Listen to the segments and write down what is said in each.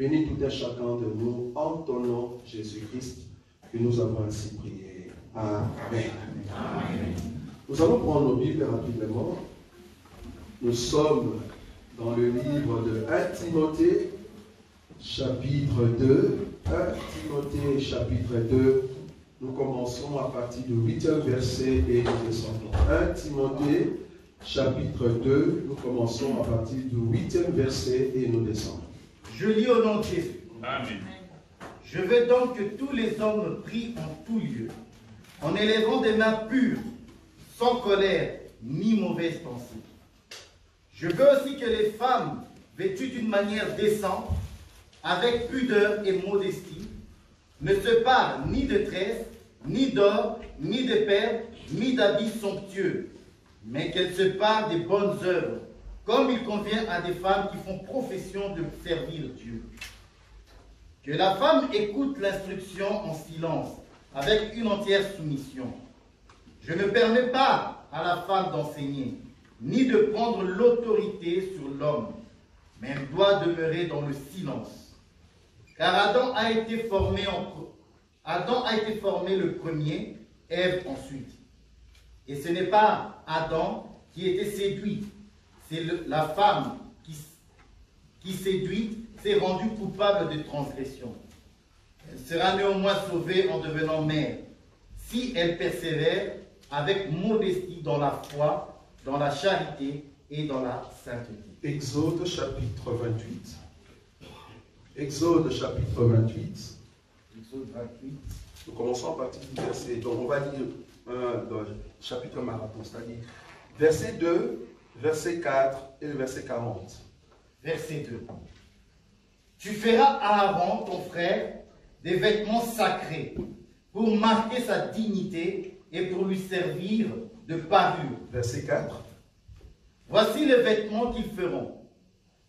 Bénis tout un chacun de nous en ton nom, Jésus-Christ, que nous avons ainsi prié. Amen. Amen. Nous allons prendre nos Bibles rapidement. Nous sommes dans le livre de 1 Timothée, chapitre 2. 1 Timothée, chapitre 2. Nous commençons à partir du 8e verset et nous descendons. 1 Timothée, chapitre 2. Nous commençons à partir du 8e verset et nous descendons. Je lis au nom de Jésus. Amen. Je veux donc que tous les hommes prient en tout lieu, en élevant des mains pures, sans colère ni mauvaise pensée. Je veux aussi que les femmes, vêtues d'une manière décente, avec pudeur et modestie, ne se parent ni de tresses, ni d'or, ni de perles, ni d'habits somptueux, mais qu'elles se parent des bonnes œuvres, comme il convient à des femmes qui font profession de servir Dieu. Que la femme écoute l'instruction en silence, avec une entière soumission. Je ne permets pas à la femme d'enseigner, ni de prendre l'autorité sur l'homme, mais elle doit demeurer dans le silence. Car Adam a été formé le premier, Ève ensuite. Et ce n'est pas Adam qui était séduit, c'est la femme qui séduit s'est rendue coupable de transgression. Elle sera néanmoins sauvée en devenant mère, si elle persévère avec modestie dans la foi, dans la charité et dans la sainteté. Exode chapitre 28. Exode chapitre 28. Exode 28. Nous commençons à partir du verset. Donc on va lire dans le chapitre marathon, c'est-à-dire verset 2, verset 4 et le verset 40. Verset 2. Tu feras à Aaron, ton frère, des vêtements sacrés pour marquer sa dignité et pour lui servir de parure. Verset 4. Voici les vêtements qu'ils feront.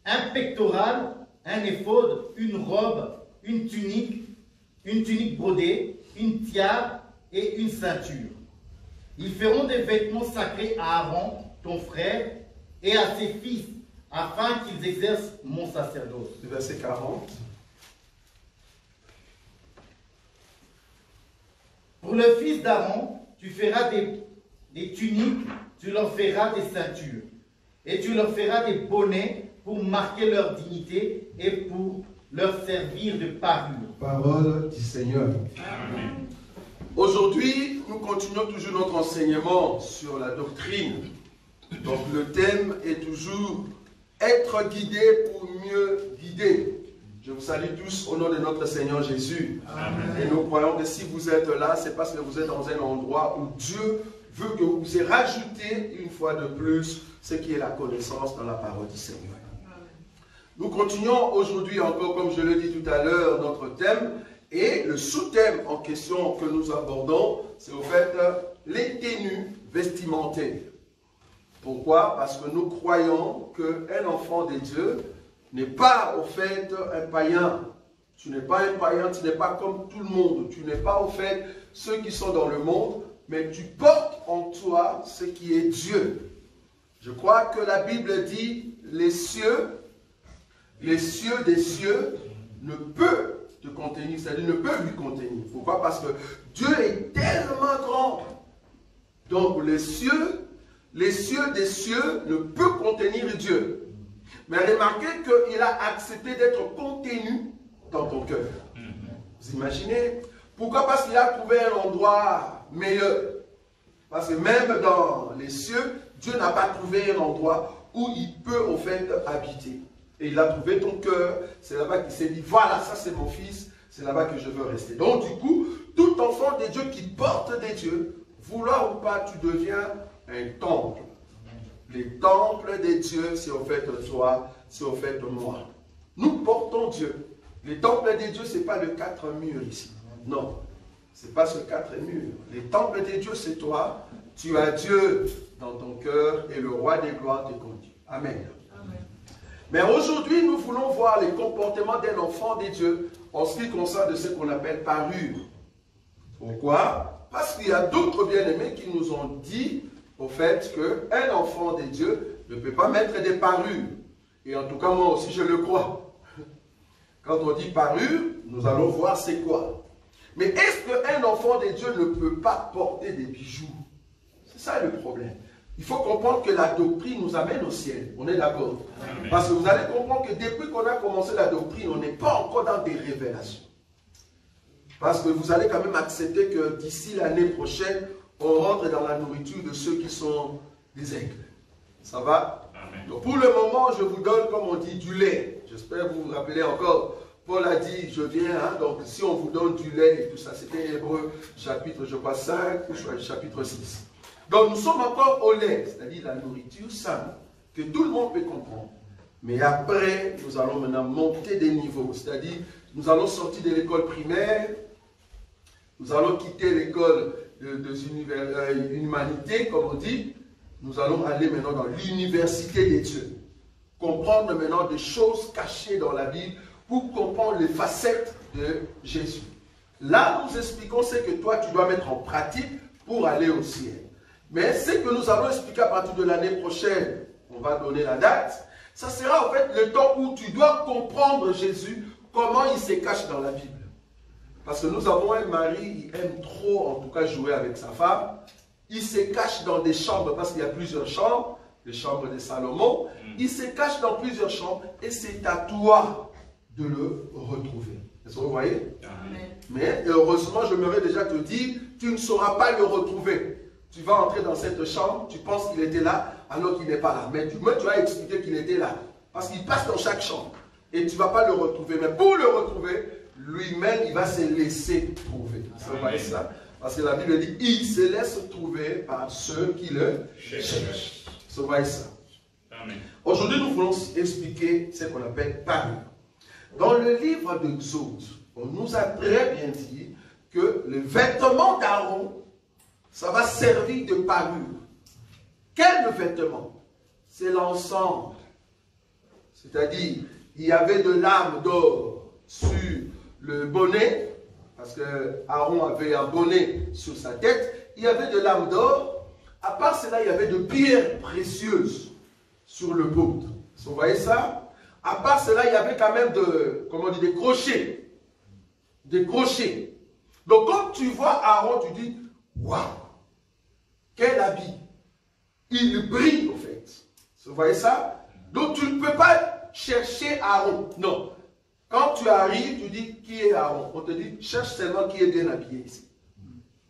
Un pectoral, un éphod, une robe, une tunique brodée, une tiare et une ceinture. Ils feront des vêtements sacrés à Aaron, ton frère, et à ses fils, afin qu'ils exercent mon sacerdoce. Verset 40. Pour le fils d'Aaron, tu feras des tuniques, tu leur feras des ceintures, et tu leur feras des bonnets pour marquer leur dignité et pour leur servir de parure. Parole du Seigneur. Amen. Aujourd'hui, nous continuons toujours notre enseignement sur la doctrine. Donc le thème est toujours être guidé pour mieux guider. Je vous salue tous au nom de notre Seigneur Jésus. Amen. Et nous croyons que si vous êtes là, c'est parce que vous êtes dans un endroit où Dieu veut que vous ayez rajouté une fois de plus ce qui est la connaissance dans la parole du Seigneur. Nous continuons aujourd'hui encore, comme je l'ai dit tout à l'heure, notre thème. Et le sous-thème en question que nous abordons, c'est au fait les tenues vestimentaires. Pourquoi? Parce que nous croyons qu'un enfant de Dieu n'est pas au fait un païen. Tu n'es pas un païen, tu n'es pas comme tout le monde. Tu n'es pas au fait ceux qui sont dans le monde, mais tu portes en toi ce qui est Dieu. Je crois que la Bible dit les cieux des cieux ne peuvent te contenir, c'est-à-dire ne peuvent lui contenir. Pourquoi? Parce que Dieu est tellement grand. Donc les cieux des cieux ne peuvent contenir Dieu. Mais remarquez qu'il a accepté d'être contenu dans ton cœur. Vous imaginez? Pourquoi? Parce qu'il a trouvé un endroit meilleur. Parce que même dans les cieux, Dieu n'a pas trouvé un endroit où il peut au fait habiter. Et il a trouvé ton cœur. C'est là-bas qu'il s'est dit, voilà, ça c'est mon fils, c'est là-bas que je veux rester. Donc du coup, tout enfant de Dieu qui porte des dieux, vouloir ou pas, tu deviens un temple. Les temples des dieux, c'est au fait toi, c'est au fait moi. Nous portons Dieu. Les temples des dieux, ce n'est pas le 4 murs ici. Non, ce n'est pas ce 4 murs. Les temples des dieux, c'est toi. Tu as Dieu dans ton cœur et le roi des gloires te conduit. Amen. Mais aujourd'hui, nous voulons voir les comportements d'un enfant de Dieu en ce qui concerne ce qu'on appelle parure. Pourquoi? Parce qu'il y a d'autres bien-aimés qui nous ont dit au fait qu'un enfant de Dieu ne peut pas mettre des parures. Et en tout cas, moi aussi, je le crois. Quand on dit parure, nous allons voir c'est quoi. Mais est-ce qu'un enfant de Dieu ne peut pas porter des bijoux? C'est ça le problème. Il faut comprendre que la doctrine nous amène au ciel. On est d'accord? Parce que vous allez comprendre que depuis qu'on a commencé la doctrine, on n'est pas encore dans des révélations. Parce que vous allez quand même accepter que d'ici l'année prochaine, on rentre dans la nourriture de ceux qui sont des aigles. Ça va? Amen. Donc pour le moment, je vous donne, comme on dit, du lait. J'espère que vous vous rappelez encore. Paul a dit, je viens, hein, donc si on vous donne du lait et tout ça, c'était Hébreux chapitre, je crois, 5 ou chapitre 6. Donc nous sommes encore au lait, c'est-à-dire la nourriture saine, que tout le monde peut comprendre. Mais après, nous allons maintenant monter des niveaux, c'est-à-dire nous allons sortir de l'école primaire, nous allons quitter l'école de l'humanité, comme on dit, nous allons aller maintenant dans l'université des dieux. Comprendre maintenant des choses cachées dans la Bible pour comprendre les facettes de Jésus. Là, nous expliquons ce que toi, tu dois mettre en pratique pour aller au ciel. Mais ce que nous allons expliquer à partir de l'année prochaine, on va donner la date, ça sera en fait le temps où tu dois comprendre Jésus, comment il se cache dans la Bible. Parce que nous avons un mari, il aime trop en tout cas jouer avec sa femme. Il se cache dans des chambres, parce qu'il y a plusieurs chambres, les chambres de Salomon. Il se cache dans plusieurs chambres et c'est à toi de le retrouver. Est-ce que vous voyez? Amen. Mais heureusement, je m'aurais déjà te dire, tu ne sauras pas le retrouver. Tu vas entrer dans cette chambre, tu penses qu'il était là, alors qu'il n'est pas là. Mais tu vas expliquer qu'il était là. Parce qu'il passe dans chaque chambre. Et tu ne vas pas le retrouver. Mais pour le retrouver, lui-même, il va se laisser trouver. Vous voyez ça? Parce que la Bible dit, il se laisse trouver par ceux qui le cherchent. Vous voyez ça? Aujourd'hui, nous voulons expliquer ce qu'on appelle parure. Dans le livre d'Exode, on nous a très bien dit que le vêtement d'Aaron, ça va servir de parure. Quel vêtement? C'est l'ensemble. C'est-à-dire, il y avait de lames d'or sur le bonnet, parce que Aaron avait un bonnet sur sa tête. Il y avait de lames d'or. À part cela, il y avait de pierres précieuses sur le poutre. Vous voyez ça? À part cela, il y avait quand même des crochets. Des crochets. Donc, quand tu vois Aaron, tu dis, waouh, quel habit. Il brille, en fait. Vous voyez ça? Donc, tu ne peux pas chercher Aaron. Non. Quand tu arrives, tu dis, qui est Aaron? On te dit, cherche seulement qui est bien habillé ici.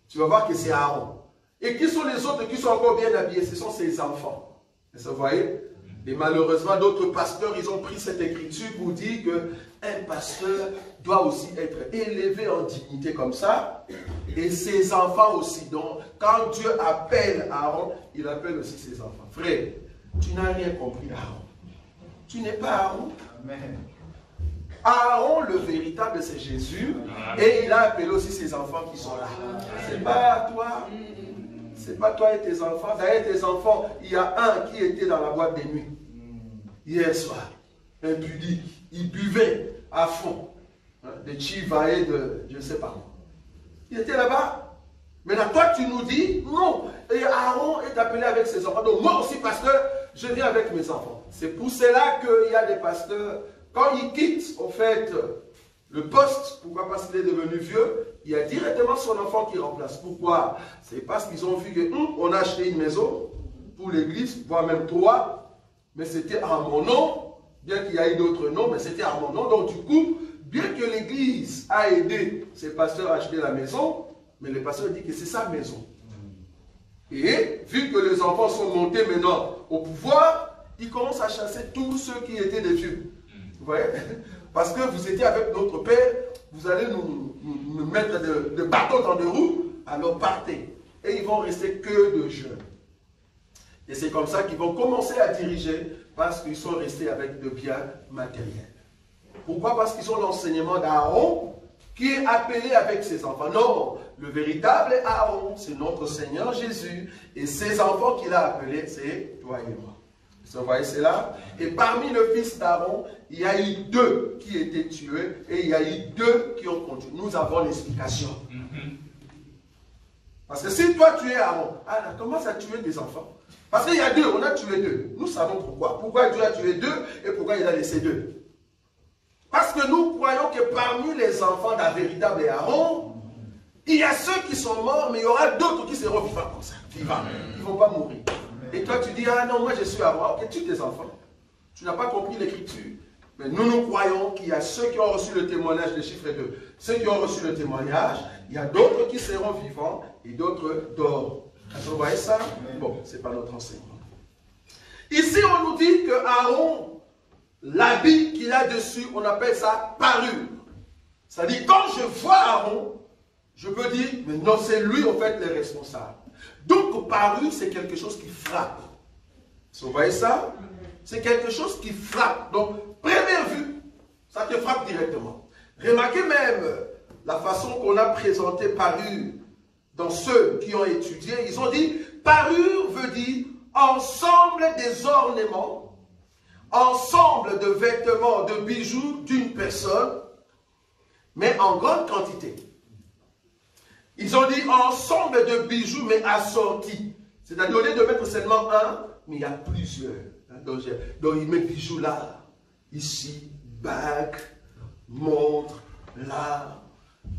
Tu vas voir que c'est Aaron. Et qui sont les autres qui sont encore bien habillés? Ce sont ses enfants. Vous voyez? Et malheureusement, d'autres pasteurs, ils ont pris cette écriture pour dire qu'un pasteur doit aussi être élevé en dignité comme ça. Et ses enfants aussi. Donc, quand Dieu appelle Aaron, il appelle aussi ses enfants. Frère, tu n'as rien compris, Aaron. Tu n'es pas Aaron. Amen. Aaron, le véritable, c'est Jésus. Et il a appelé aussi ses enfants qui sont là. C'est pas toi. C'est pas toi et tes enfants. D'ailleurs, tes enfants, il y a un qui était dans la boîte de nuit. Hier soir. Impudique. Il buvait à fond. De Chiva et de je ne sais pas quoi. Il était là-bas. Maintenant, toi, tu nous dis, non. Et Aaron est appelé avec ses enfants. Donc, moi aussi, pasteur, je viens avec mes enfants. C'est pour cela qu'il y a des pasteurs, quand ils quittent, en fait, le poste, pourquoi? Parce qu'il est devenu vieux, il y a directement son enfant qui remplace. Pourquoi? C'est parce qu'ils ont vu qu'on a acheté une maison pour l'église, voire même 3, mais c'était à mon nom, bien qu'il y ait d'autres noms, mais c'était à mon nom. Donc du coup, bien que l'église a aidé ces pasteurs à acheter la maison, mais le pasteur dit que c'est sa maison. Et vu que les enfants sont montés maintenant au pouvoir, ils commencent à chasser tous ceux qui étaient des vieux. Vous voyez? Parce que vous étiez avec notre Père, vous allez nous mettre de bâtons dans des roues, alors partez. Et ils vont rester que de jeunes. Et c'est comme ça qu'ils vont commencer à diriger, parce qu'ils sont restés avec de biens matériels. Pourquoi? Parce qu'ils ont l'enseignement d'Aaron, qui est appelé avec ses enfants. Non, le véritable Aaron, c'est notre Seigneur Jésus, et ses enfants qu'il a appelés, c'est toi et moi. Vous voyez cela? Et parmi le fils d'Aaron, il y a eu 2 qui étaient tués et il y a eu 2 qui ont continué. Nous avons l'explication. Parce que si toi tu es Aaron, alors commence à tuer des enfants. Parce qu'il y a 2, on a tué 2. Nous savons pourquoi. Pourquoi Dieu a tué 2 et pourquoi il a laissé 2. Parce que nous croyons que parmi les enfants d'Avéridab et Aaron, il y a ceux qui sont morts, mais il y aura d'autres qui seront vivants comme ça. Vivants. Ils ne vont pas mourir. Et toi, tu dis, ah non, moi je suis Aaron. Ok, tu es tes enfants. Tu n'as pas compris l'écriture. Mais nous croyons qu'il y a ceux qui ont reçu le témoignage des chiffres 2. Ceux qui ont reçu le témoignage, il y a d'autres qui seront vivants et d'autres dorment. Vous voyez ça? Bon, ce n'est pas notre enseignement. Ici, on nous dit que Aaron, l'habit qu'il a dessus, on appelle ça parure. C'est-à-dire, quand je vois Aaron, je peux dire, mais non, c'est lui, en fait, le responsable. Donc, parure, c'est quelque chose qui frappe. Vous voyez ça? C'est quelque chose qui frappe. Donc, première vue, ça te frappe directement. Remarquez même la façon qu'on a présenté parure dans ceux qui ont étudié. Ils ont dit, parure veut dire ensemble des ornements, ensemble de vêtements, de bijoux d'une personne, mais en grande quantité. Ils ont dit ensemble de bijoux, mais assortis. C'est-à-dire, au lieu de mettre seulement un, mais il y a plusieurs. Donc il met bijoux là, ici, bague, montre, là.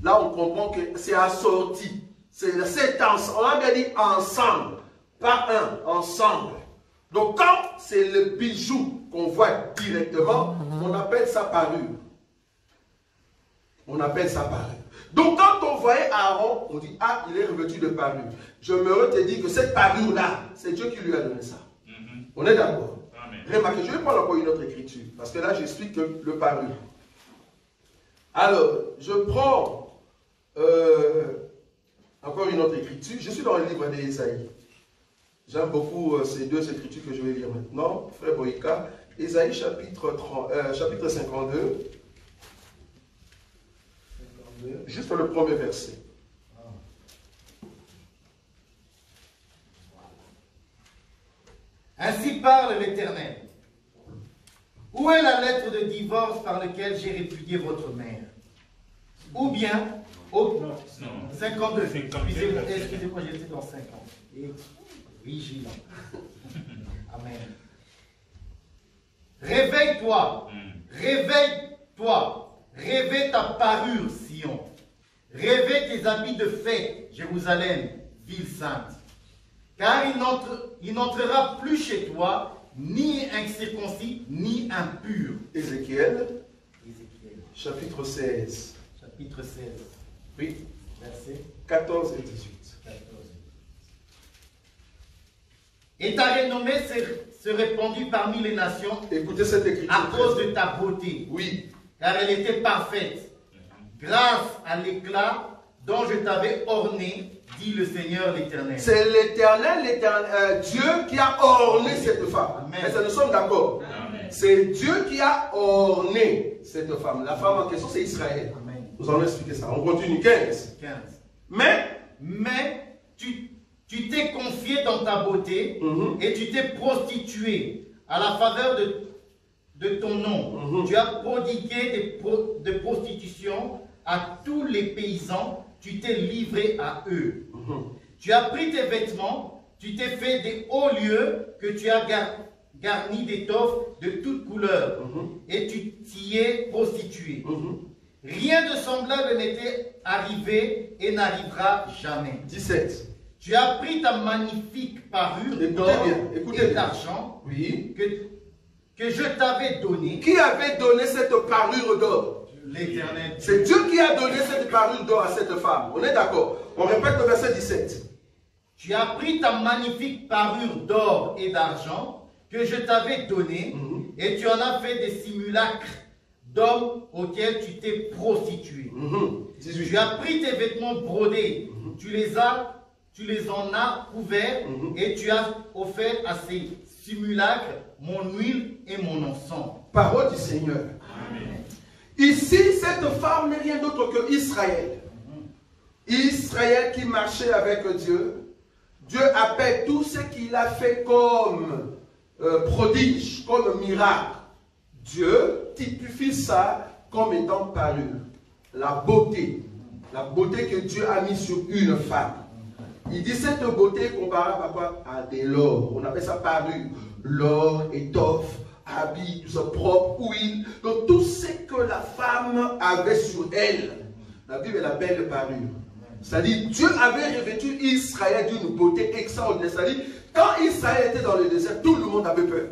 Là, on comprend que c'est assorti. On a bien dit ensemble, pas un, ensemble. Donc, quand c'est le bijou qu'on voit directement, on appelle ça parure. On appelle ça parure. Donc, quand on voyait Aaron, on dit, ah, il est revêtu de parure. Je me te dis que cette parure-là, c'est Dieu qui lui a donné ça. On est d'accord? Remarquez, je vais prendre encore une autre écriture, parce que là, j'explique le parure. Alors, je prends encore une autre écriture. Je suis dans le livre d'Ésaïe. J'aime beaucoup ces deux écritures que je vais lire maintenant. Frère Boïka, Ésaïe chapitre 52. Juste le premier verset. Ainsi parle l'Éternel. Où est la lettre de divorce par laquelle j'ai répudié votre mère? Ou bien, au 52. Excusez-moi, j'étais dans 50. Et vigilant. Amen. Réveille-toi, réveille-toi, réveille ta parure, Sion. Réveille tes habits de fête, Jérusalem, ville sainte. Car il n'entrera plus chez toi ni incirconcis, ni impur. Ézéchiel, chapitre 16. Chapitre 16. Oui. Verset 14 et 18. 14. Et ta renommée se répandit parmi les nations. Écoutez cette écriture. À cause de ta beauté. Oui. Car elle était parfaite. Grâce à l'éclat dont je t'avais orné, dit le Seigneur l'Éternel. C'est l'Éternel, Dieu qui a orné cette femme. Amen. Mais ça, nous sommes d'accord. C'est Dieu qui a orné cette femme. La femme en question, c'est Israël. Amen. Nous allons expliquer ça. On continue. 15. Mais tu t'es confié dans ta beauté et tu t'es prostitué à la faveur de ton nom. Tu as prodigué de prostitution à tous les paysans. Tu t'es livré à eux. Tu as pris tes vêtements, tu t'es fait des hauts lieux que tu as garnis d'étoffes de toutes couleurs et tu t'y es prostitué. Rien de semblable n'était arrivé et n'arrivera jamais. 17. Tu as pris ta magnifique parure d'or et d'argent que je t'avais donnée. Qui avait donné cette parure d'or? L'Éternel. C'est Dieu qui a donné cette parure d'or à cette femme. On est d'accord? On répète le verset 17. Tu as pris ta magnifique parure d'or et d'argent que je t'avais donnée et tu en as fait des simulacres d'hommes auxquels tu t'es prostitué. 18. Tu as pris tes vêtements brodés, tu les en as couverts et tu as offert à ces simulacres mon huile et mon encens. Parole du Seigneur. Amen. Ici, cette femme n'est rien d'autre que Israël. Israël qui marchait avec Dieu. Dieu appelle tout ce qu'il a fait comme prodige, comme miracle. Dieu typifie ça comme étant parure. La beauté que Dieu a mis sur une femme. Il dit cette beauté comparable à quoi? À de l'or. On appelle ça parure. L'or, étoffe, habits, tout ça propre, huile. Donc tout ce que la femme avait sur elle, la Bible l'appelle parure. C'est-à-dire, Dieu avait revêtu Israël d'une beauté extraordinaire. C'est-à-dire, quand Israël était dans le désert, tout le monde avait peur.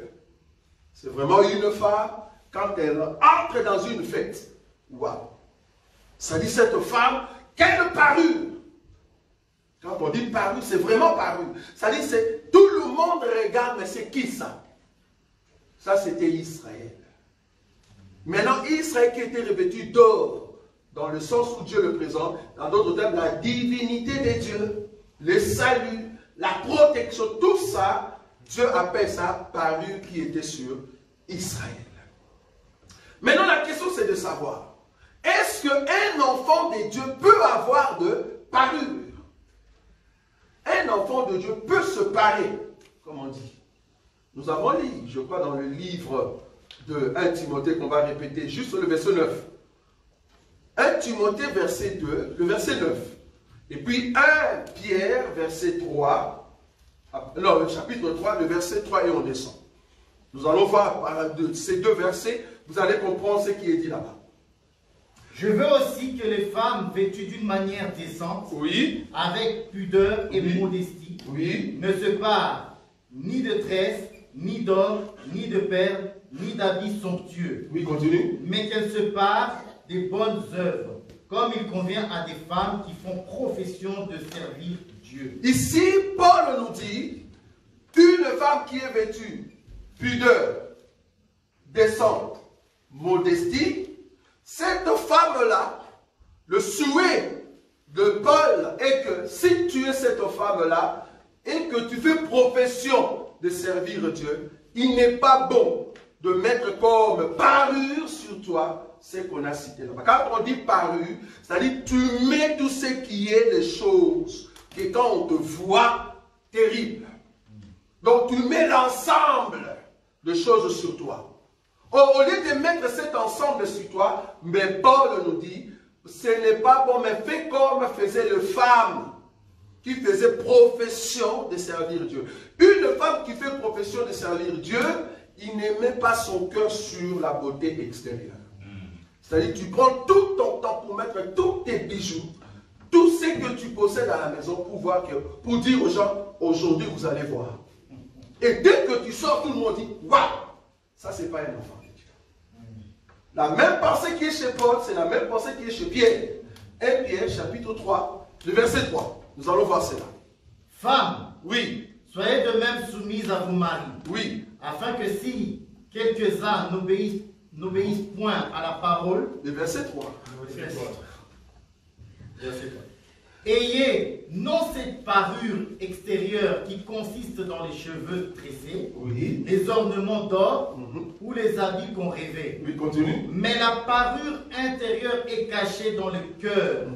C'est vraiment une femme, quand elle entre dans une fête, waouh! C'est-à-dire, cette femme, quelle parure! Quand on dit parure, c'est vraiment parure. C'est-à-dire, tout le monde regarde, mais c'est qui ça? Ça, c'était Israël. Maintenant, Israël qui était revêtu d'or, dans le sens où Dieu le présente, dans d'autres termes, la divinité de Dieu, le salut, la protection, tout ça, Dieu appelle ça parure qui était sur Israël. Maintenant, la question c'est de savoir, est-ce qu'un enfant de Dieu peut avoir de parure? Un enfant de Dieu peut se parer, comme on dit. Nous avons lu, je crois, dans le livre de 1 Timothée qu'on va répéter, juste le verset 9. 1 Timothée, verset 2, le verset 9. Et puis 1 Pierre, verset 3. Non, le chapitre 3, le verset 3 et on descend. Nous allons voir par ces deux versets, vous allez comprendre ce qui est dit là-bas. Je veux aussi que les femmes vêtues d'une manière décente, oui, avec pudeur et oui, modestie, oui, ne se parent ni de tresses, ni d'or, ni de perles, ni d'habits somptueux. Oui, continue. Mais qu'elles se parent des bonnes œuvres, comme il convient à des femmes qui font profession de servir Dieu. Ici, Paul nous dit, une femme qui est vêtue, pudeur, décente, modestie, cette femme-là, le souhait de Paul est que si tu es cette femme-là et que tu fais profession de servir Dieu, il n'est pas bon de mettre comme parure sur toi ce qu'on a cité là-bas. Quand on dit parure, c'est-à-dire tu mets tout ce qui est des choses que quand on te voit, terrible. Donc tu mets l'ensemble de choses sur toi. Au lieu de mettre cet ensemble sur toi, mais Paul nous dit, ce n'est pas bon, mais fais comme faisaient les femmes qui faisaient profession de servir Dieu. Une femme qui fait profession de servir Dieu, il ne met pas son cœur sur la beauté extérieure. C'est-à-dire, tu prends tout ton temps pour mettre tous tes bijoux, tout ce que tu possèdes à la maison pour dire aux gens, aujourd'hui vous allez voir. Et dès que tu sors, tout le monde dit, waouh, ça c'est pas un enfant de Dieu. La même pensée qui est chez Paul, c'est la même pensée qui est chez Pierre. 1 Pierre, chapitre 3, le verset 3. Nous allons voir cela. Femmes, oui, soyez de même soumises à vos maris. Oui. Afin que si quelques-uns n'obéissent point à la parole, le verset 3. Ayez non cette parure extérieure qui consiste dans les cheveux tressés, oui, les ornements d'or ou les habits qu'on rêvait. Oui, continue. Mais la parure intérieure est cachée dans le cœur,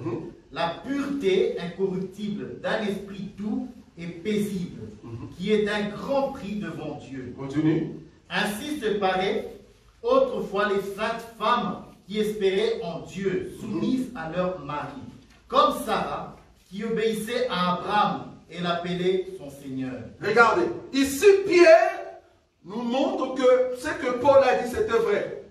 la pureté incorruptible d'un esprit doux et paisible, qui est d'un grand prix devant Dieu. Continue. Ainsi se paraît autrefois les saintes femmes qui espéraient en Dieu, soumises à leur mari, comme Sarah, qui obéissait à Abraham et l'appelait son Seigneur. Regardez, ici Pierre nous montre que ce que Paul a dit c'était vrai.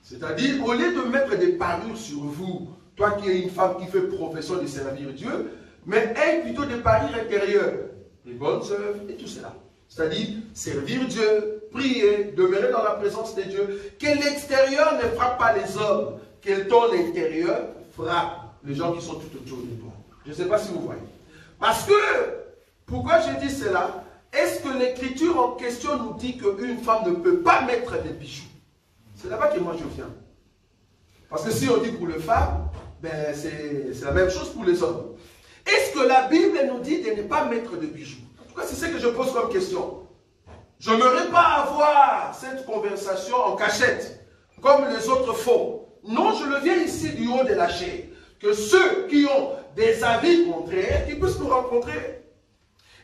C'est-à-dire, au lieu de mettre des parures sur vous, toi qui es une femme qui fait profession de servir Dieu, mais aie plutôt des parures intérieures, des bonnes œuvres et tout cela. C'est-à-dire, servir Dieu, prier, demeurer dans la présence de Dieu, que l'extérieur ne frappe pas les hommes, que ton intérieur frappe les gens qui sont tout autour de toi. Je ne sais pas si vous voyez. Parce que, pourquoi je dis cela? Est-ce que l'écriture en question nous dit qu'une femme ne peut pas mettre des bijoux? C'est là-bas que moi je viens. Parce que si on dit pour les femmes, ben c'est la même chose pour les hommes. Est-ce que la Bible nous dit de ne pas mettre de bijoux? En tout cas, c'est ce que je pose comme question. Je n'aimerais pas avoir cette conversation en cachette, comme les autres font. Non, je le viens ici du haut de la chair. Que ceux qui ont des avis contraires, qu'ils puissent nous rencontrer.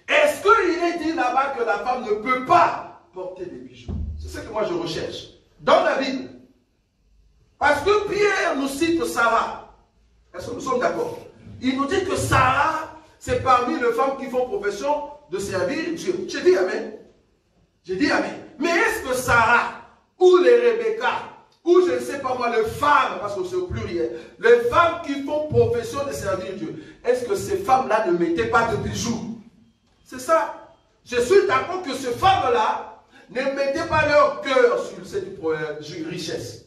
Est-ce qu'il est dit là-bas que la femme ne peut pas porter des bijoux? C'est ce que moi je recherche. Dans la Bible. Parce que Pierre nous cite Sarah. Est-ce que nous sommes d'accord? Il nous dit que Sarah, c'est parmi les femmes qui font profession de servir Dieu. J'ai dit Amen. J'ai dit Amen. Mais est-ce que Sarah ou les Rebecca, ou je ne sais pas moi, les femmes, parce que c'est au pluriel, les femmes qui font profession de servir Dieu, est-ce que ces femmes-là ne mettaient pas de bijoux? C'est ça. Je suis d'accord que ces femmes-là ne mettaient pas leur cœur sur cette richesse.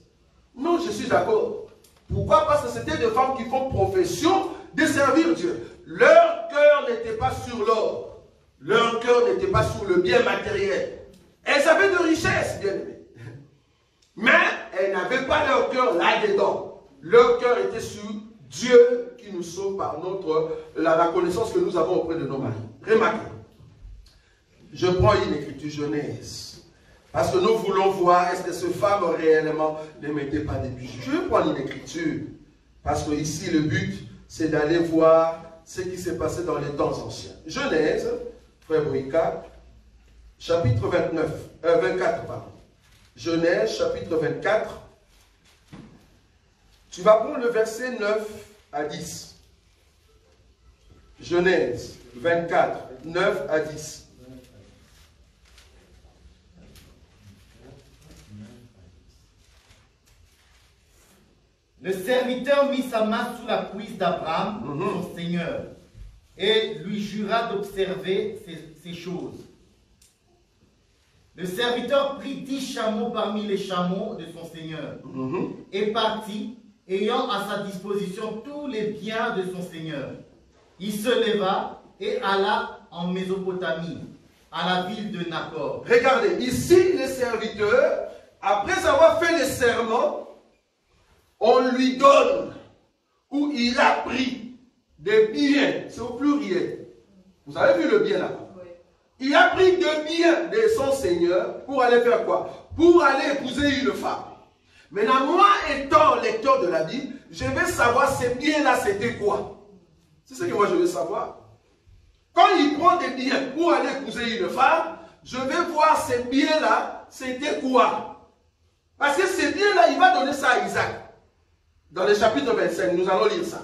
Non, je suis d'accord. Pourquoi? Parce que c'était des femmes qui font profession de servir Dieu. Leur cœur n'était pas sur l'or. Leur cœur n'était pas sur le bien matériel. Elles avaient de richesses, bien aimés. Mais elles n'avaient pas leur cœur là-dedans. Leur cœur était sur Dieu qui nous sauve par la connaissance que nous avons auprès de nos maris. Remarquez. Je prends une écriture Genèse. Parce que nous voulons voir est-ce que ces femmes réellement ne mettaient pas des bijoux. Je vais prendre une écriture. Parce que ici le but c'est d'aller voir ce qui s'est passé dans les temps anciens. Genèse, frère Boïka, chapitre 24, pardon. Genèse, chapitre 24. Tu vas prendre le verset 9 à 10. Genèse 24, 9 à 10. Le serviteur mit sa main sous la cuisse d'Abraham, son seigneur, et lui jura d'observer ces choses. Le serviteur prit 10 chameaux parmi les chameaux de son seigneur, et partit, ayant à sa disposition tous les biens de son seigneur. Il se leva et alla en Mésopotamie, à la ville de Nacor. Regardez, ici le serviteur, après avoir fait le serment, on lui donne, ou il a pris des biens, c'est au pluriel. Vous avez vu le bien là? Il a pris des biens de son Seigneur pour aller faire quoi? Pour aller épouser une femme. Maintenant, moi étant lecteur de la Bible, je vais savoir ces biens-là c'était quoi? C'est ce que moi je veux savoir. Quand il prend des biens pour aller épouser une femme, je vais voir ces biens-là c'était quoi? Parce que ces biens-là, il va donner ça à Isaac. Dans le chapitre 25, nous allons lire ça.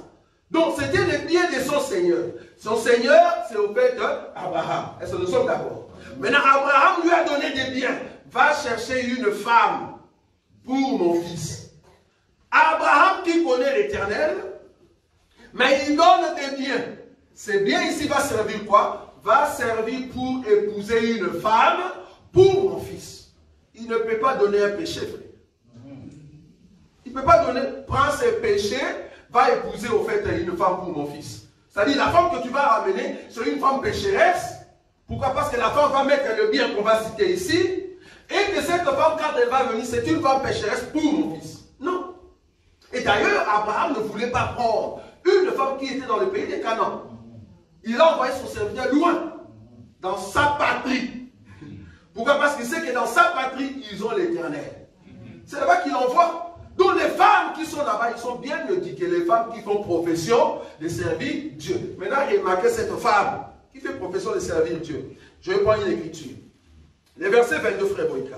Donc, c'était les biens de son Seigneur. Son Seigneur, c'est au fait d'Abraham. Est-ce que nous sommes d'accord? Maintenant, Abraham lui a donné des biens. Va chercher une femme pour mon fils. Abraham qui connaît l'Éternel, mais il donne des biens. Ces biens ici va servir quoi? Va servir pour épouser une femme pour mon fils. Il ne peut pas donner un péché, frère. Il ne peut pas donner, prends ses péchés, va épouser au fait une femme pour mon fils. C'est-à-dire la femme que tu vas ramener, c'est une femme pécheresse. Pourquoi? Parce que la femme va mettre le bien qu'on va citer ici. Et que cette femme, quand elle va venir, c'est une femme pécheresse pour mon fils. Non. Et d'ailleurs, Abraham ne voulait pas prendre une femme qui était dans le pays des Canaan. Il a envoyé son serviteur loin, dans sa patrie. Pourquoi? Parce qu'il sait que dans sa patrie, ils ont l'Éternel. C'est là-bas qu'il envoie. Donc les femmes qui sont là-bas, ils sont bien indiquées, les femmes qui font profession de servir Dieu. Maintenant, remarquez cette femme qui fait profession de servir Dieu. Je vais prendre une écriture. Le verset 22, frère Boïka.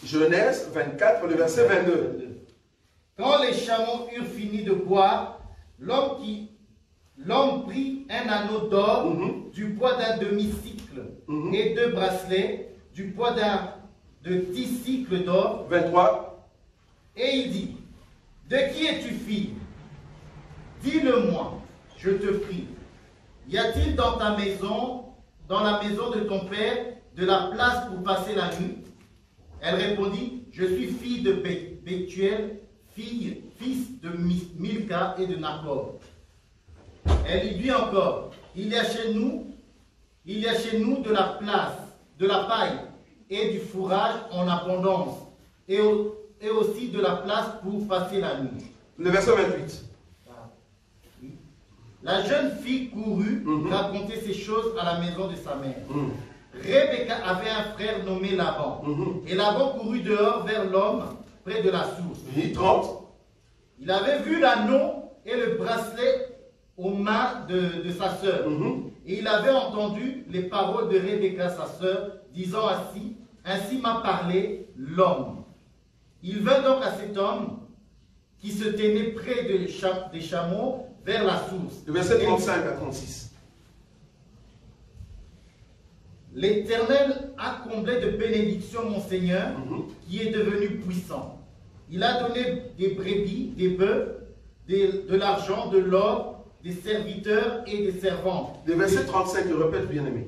Genèse 24, le verset 22. Quand les chameaux eurent fini de boire, l'homme prit un anneau d'or du poids d'un demi-cycle et 2 bracelets du poids de 10 cycles d'or. 23. Et il dit, de qui es-tu fille? Dis-le-moi, je te prie. Y a-t-il dans ta maison, dans la maison de ton père, de la place pour passer la nuit? Elle répondit, je suis fille de Bethuel, fils de Milka et de Nacor. Elle lui dit encore, il y a chez nous de la place, de la paille et du fourrage en abondance, et aussi de la place pour passer la nuit. Le verset 28. La jeune fille courut raconter ces choses à la maison de sa mère. Rebecca avait un frère nommé Laban. Et Laban courut dehors vers l'homme près de la source. 30. Il avait vu l'anneau et le bracelet aux mains de sa sœur. Et il avait entendu les paroles de Rebecca, sa sœur, disant ainsi m'a parlé l'homme. Il vint donc à cet homme qui se tenait près des chameaux vers la source. Le verset 35 à 36. L'Éternel a comblé de bénédictions mon Seigneur, qui est devenu puissant. Il a donné des brebis, des bœufs, de l'argent, de l'or, des serviteurs et des servantes. Le verset 35, je répète, bien-aimé.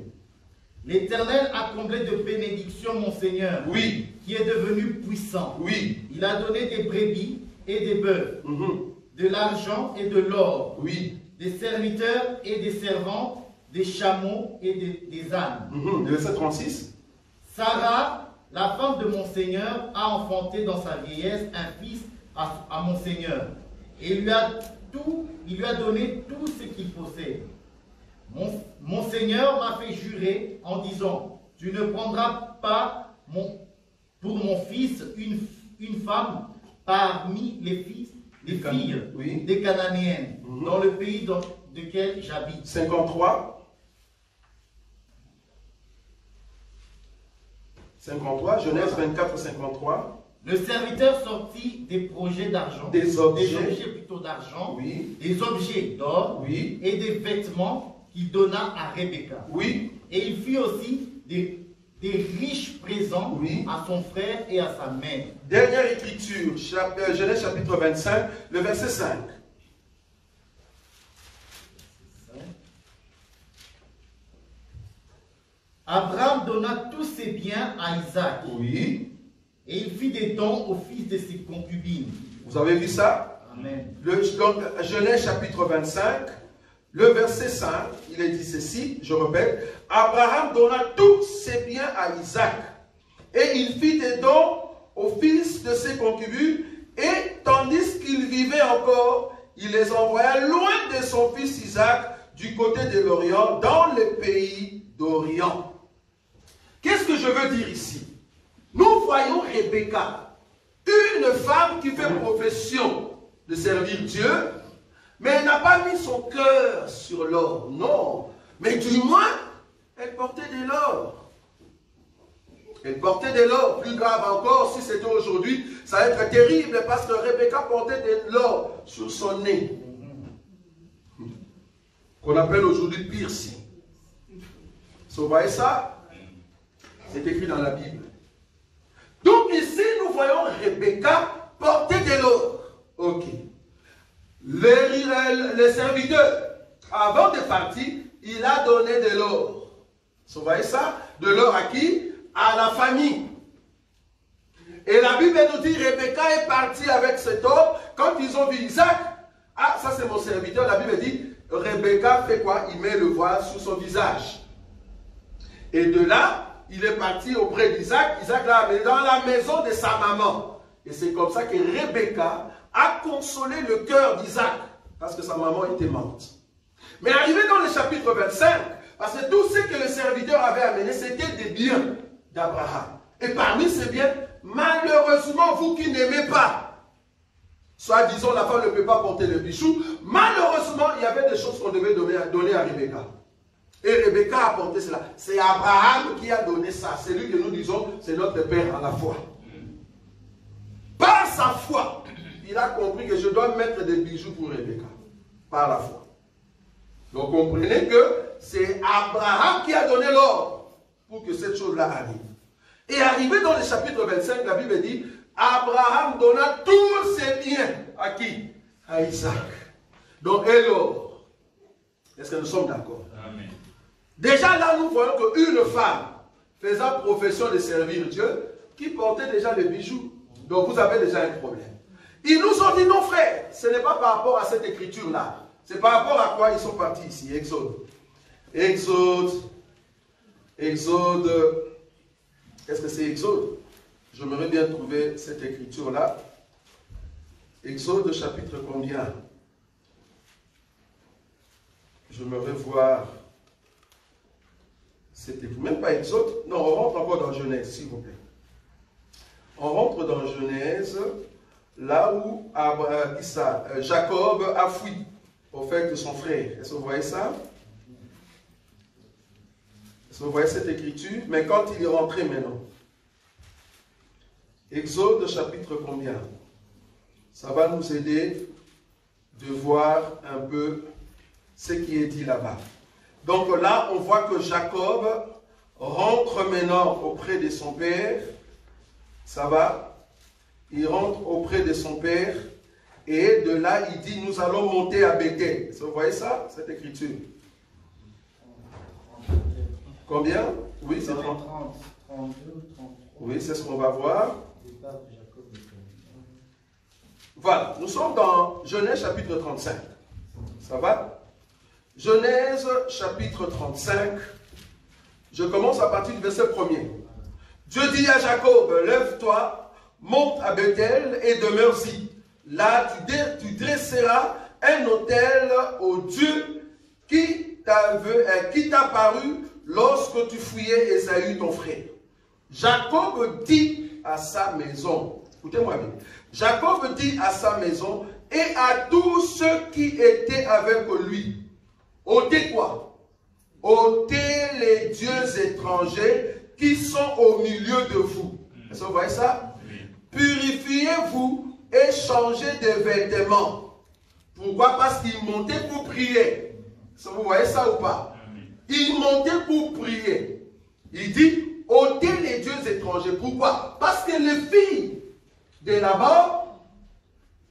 L'Éternel a comblé de bénédictions mon Seigneur, Oui. qui est devenu puissant. Oui. Il a donné des brebis et des bœufs, de l'argent et de l'or, Oui. des serviteurs et des servantes, des chameaux et des ânes. Le verset 36. Sarah, la femme de mon Seigneur, a enfanté dans sa vieillesse un fils à mon Seigneur. Et il lui a donné tout ce qu'il possède. Mon Seigneur m'a fait jurer en disant, tu ne prendras pas pour mon fils une femme parmi les filles Oui. des Cananéennes, dans le pays dans lequel j'habite. 53. 53, Genèse 24, 53. Le serviteur sortit des projets d'argent, Des objets plutôt d'argent, Oui. des objets d'or Oui. et des vêtements qu'il donna à Rebecca. Oui. Et il fit aussi des riches présents Oui. à son frère et à sa mère. Dernière écriture, Genèse chapitre 25, le verset 5. Abraham donna tous ses biens à Isaac. Oui. Et il fit des dons aux fils de ses concubines. Vous avez vu ça? Amen. Donc, Genèse chapitre 25, le verset 5, il est dit ceci, je répète, Abraham donna tous ses biens à Isaac, et il fit des dons aux fils de ses concubines, et tandis qu'il vivait encore, il les envoya loin de son fils Isaac, du côté de l'Orient, dans le pays d'Orient. Qu'est-ce que je veux dire ici? Nous voyons Rebecca, une femme qui fait profession de servir Dieu, mais elle n'a pas mis son cœur sur l'or, non. Mais du moins, elle portait de l'or. Elle portait de l'or. Plus grave encore, si c'était aujourd'hui, ça va être terrible parce que Rebecca portait de l'or sur son nez. Qu'on appelle aujourd'hui piercing. Vous voyez ça? C'est écrit dans la Bible. Donc ici, nous voyons Rebecca porter de l'or. Ok. Le serviteur, avant de partir, il a donné de l'or. Vous voyez ça? De l'or à qui? À la famille. Et la Bible nous dit, Rebecca est partie avec cet or. Quand ils ont vu Isaac, ah, ça c'est mon serviteur, la Bible dit, Rebecca fait quoi? Il met le voile sur son visage. Et de là, il est parti auprès d'Isaac. Isaac l'a amené dans la maison de sa maman. Et c'est comme ça que Rebecca a consolé le cœur d'Isaac. Parce que sa maman était morte. Mais arrivé dans le chapitre 25, parce que tout ce que le serviteur avait amené, c'était des biens d'Abraham. Et parmi ces biens, malheureusement, vous qui n'aimez pas, soit disons la femme ne peut pas porter le bijoux, malheureusement, il y avait des choses qu'on devait donner à Rebecca. Et Rebecca a apporté cela. C'est Abraham qui a donné ça. C'est lui que nous disons, c'est notre père à la foi. Par sa foi, il a compris que je dois mettre des bijoux pour Rebecca. Par la foi. Donc comprenez que c'est Abraham qui a donné l'ordre pour que cette chose-là arrive. Et arrivé dans le chapitre 25, la Bible dit, Abraham donna tous ses biens à qui? À Isaac. Donc, et l'or. Est-ce que nous sommes d'accord? Amen. Déjà là, nous voyons qu'une femme faisant profession de servir Dieu, qui portait déjà les bijoux. Donc vous avez déjà un problème. Ils nous ont dit, non frère, ce n'est pas par rapport à cette écriture-là. C'est par rapport à quoi ils sont partis ici. Exode. Est-ce que c'est Exode? J'aimerais bien trouver cette écriture-là. Exode chapitre combien? J'aimerais voir cette écriture. Même pas Exode. Non, on rentre encore dans Genèse, s'il vous plaît. On rentre dans Genèse, là où Jacob a fui au fait de son frère. Est-ce que vous voyez ça? Est-ce que vous voyez cette écriture? Mais quand il est rentré maintenant, Exode chapitre combien? Ça va nous aider de voir un peu ce qui est dit là-bas. Donc là, on voit que Jacob rentre maintenant auprès de son père. Ça va? Il rentre auprès de son père. Et de là, il dit, nous allons monter à Bethel. Vous voyez ça, cette écriture? Combien? Oui, c'est 30. 32, 33. Oui, c'est ce qu'on va voir. Voilà, nous sommes dans Genèse chapitre 35. Ça va? Genèse chapitre 35. Je commence à partir du verset 1er. Dieu dit à Jacob, lève-toi, monte à Bethel et demeure-y. Là, tu dresseras un autel au Dieu qui t'a paru lorsque tu fouillais Ésaü, ton frère. Jacob dit à sa maison, écoutez-moi bien, Jacob dit à sa maison et à tous ceux qui étaient avec lui, ôtez quoi? Ôtez les dieux étrangers qui sont au milieu de vous. Est-ce que vous voyez ça? Purifiez-vous et changez de vêtements. Pourquoi? Parce qu'il montait pour prier. Est-ce que vous voyez ça ou pas? Il montait pour prier. Il dit, ôtez les dieux étrangers. Pourquoi? Parce que les filles de Laban,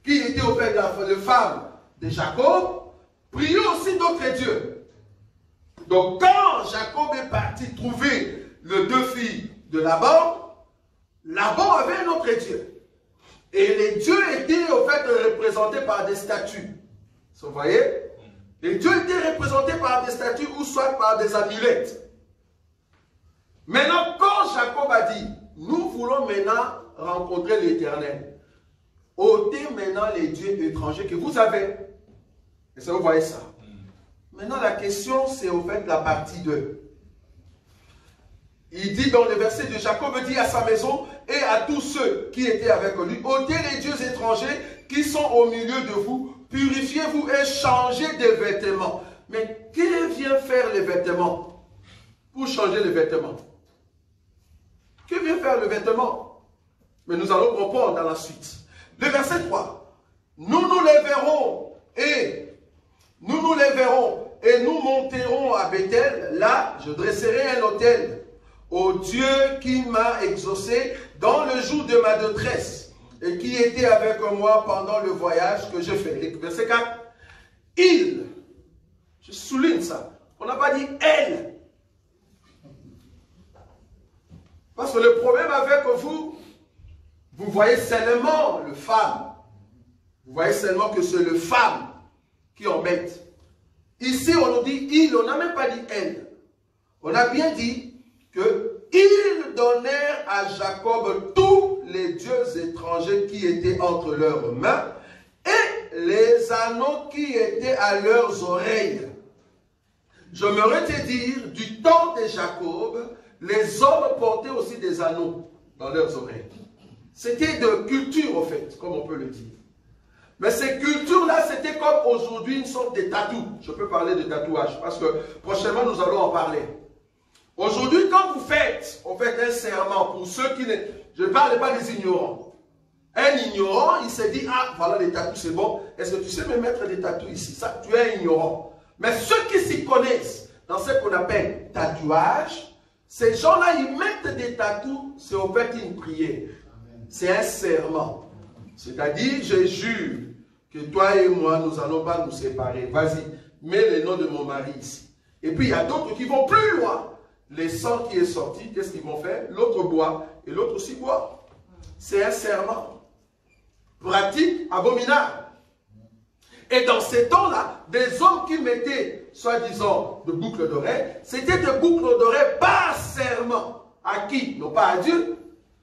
qui étaient au fait les femmes de Jacob, priaient aussi d'autres dieux. Donc quand Jacob est parti trouver les deux filles de Laban, Laban avait un autre dieu. Et les dieux étaient au fait représentés par des statues. Vous voyez? Les dieux étaient représentés par des statues ou soit par des amulettes. Maintenant, quand Jacob a dit, nous voulons maintenant rencontrer l'Éternel, ôtez maintenant les dieux étrangers que vous avez. Et ça, vous voyez ça. Maintenant, la question, c'est au fait la partie 2. Il dit dans le verset de Jacob, dit à sa maison et à tous ceux qui étaient avec lui, ôtez les dieux étrangers qui sont au milieu de vous, purifiez-vous et changez de vêtements. Mais qui vient faire les vêtements? Pour changer les vêtements. Qui vient faire le vêtement? Mais nous allons comprendre dans la suite. Le verset 3. Nous nous lèverons et nous monterons à Bethel. Là, je dresserai un autel au Dieu qui m'a exaucé dans le jour de ma détresse et qui était avec moi pendant le voyage que je fais. Verset 4. Il, je souligne ça, on n'a pas dit elle. Parce que le problème avec vous, vous voyez seulement le femme. Vous voyez seulement que c'est le femme qui embête. Ici, on nous dit il, on n'a même pas dit elle. On a bien dit qu'ils donnèrent à Jacob tous les dieux étrangers qui étaient entre leurs mains et les anneaux qui étaient à leurs oreilles. J'aimerais te dire, du temps de Jacob, les hommes portaient aussi des anneaux dans leurs oreilles. C'était de culture, en fait, comme on peut le dire. Mais ces cultures-là, c'était comme aujourd'hui une sorte de tatou. Je peux parler de tatouage, parce que prochainement, nous allons en parler. Aujourd'hui, quand vous faites, un serment pour ceux qui ne... Je ne parle pas des ignorants. Un ignorant, il se dit, ah, voilà les tatous, c'est bon. Est-ce que tu sais me mettre des tatous ici? Ça, tu es ignorant. Mais ceux qui s'y connaissent dans ce qu'on appelle tatouage, ces gens-là, ils mettent des tatous, c'est au fait une prière. C'est un serment. C'est-à-dire, je jure que toi et moi, nous n'allons pas nous séparer. Vas-y, mets le nom de mon mari ici. Et puis, il y a d'autres qui vont plus loin. Le sang qui est sorti, qu'est-ce qu'ils vont faire? L'autre boit et l'autre aussi boit. C'est un serment. Pratique abominable. Et dans ces temps-là, des hommes qui mettaient, soi-disant, de boucles d'oreilles, c'était des boucles d'oreilles par serment. À qui? Non pas à Dieu.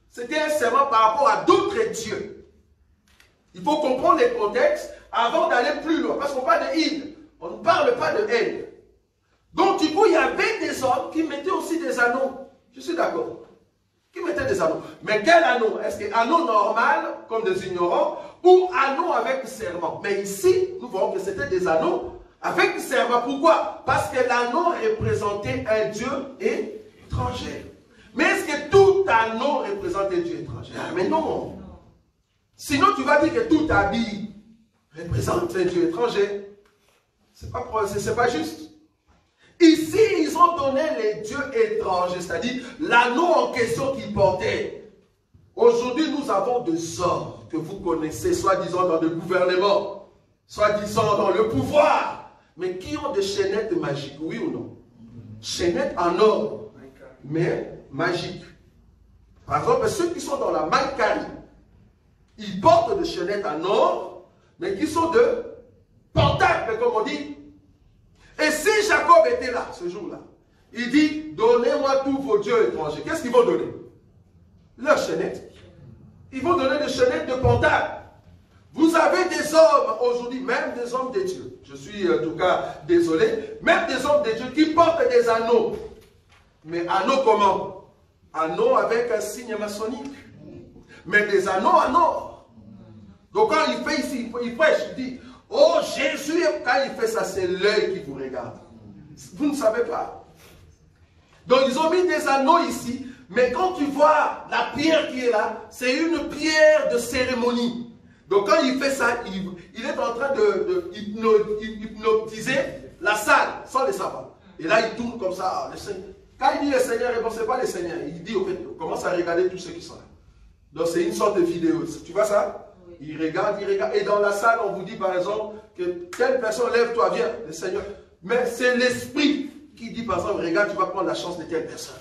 C'était un serment par rapport à d'autres dieux. Il faut comprendre les contextes avant d'aller plus loin. Parce qu'on parle de il. On ne parle pas de elle. Donc, du coup, il y avait des hommes qui mettaient aussi des anneaux. Je suis d'accord. Qui mettaient des anneaux. Mais quel anneau? Est-ce que anneau normal, comme des ignorants, ou anneau avec serment? Mais ici, nous voyons que c'était des anneaux avec serment. Pourquoi? Parce que l'anneau représentait un dieu étranger. Mais est-ce que tout anneau représente un dieu étranger? Ah, mais non. Sinon, tu vas dire que tout habit représente un dieu étranger. C'est pas juste. Ici, ils ont donné les dieux étrangers, c'est-à-dire l'anneau en question qu'ils portaient. Aujourd'hui, nous avons des hommes que vous connaissez, soi-disant dans le gouvernement, soi-disant dans le pouvoir, mais qui ont des chaînettes magiques, oui ou non? Chaînettes en or, mais magiques. Par exemple, ceux qui sont dans la Malcarie, ils portent des chaînettes en or, mais qui sont de portables, comme on dit. Et si Jacob était là, ce jour-là, il dit, donnez-moi tous vos dieux étrangers. Qu'est-ce qu'ils vont donner? Leurs chaînettes. Ils vont donner des chaînettes de portables. Vous avez des hommes aujourd'hui, même des hommes de Dieu. Je suis en tout cas désolé. Même des hommes de Dieu qui portent des anneaux. Mais anneaux comment? Anneaux avec un signe maçonnique. Mais des anneaux en or. Donc quand il fait ici, il prêche, il dit, oh Jésus, quand il fait ça, c'est l'œil qui vous regarde. Vous ne savez pas. Donc ils ont mis des anneaux ici. Mais quand tu vois la pierre qui est là, c'est une pierre de cérémonie. Donc quand il fait ça, il est en train de hypnotiser la salle sans le savoir. Et là, il tourne comme ça. Le Seigneur. Quand il dit le Seigneur, ce n'est pas le Seigneur. Il dit, au fait, commence à regarder tous ceux qui sont là. Donc c'est une sorte de vidéo. Tu vois ça? Il regarde, il regarde. Et dans la salle, on vous dit par exemple que telle personne, lève-toi, viens, le Seigneur. Mais c'est l'esprit qui dit par exemple, regarde, tu vas prendre la chance de telle personne.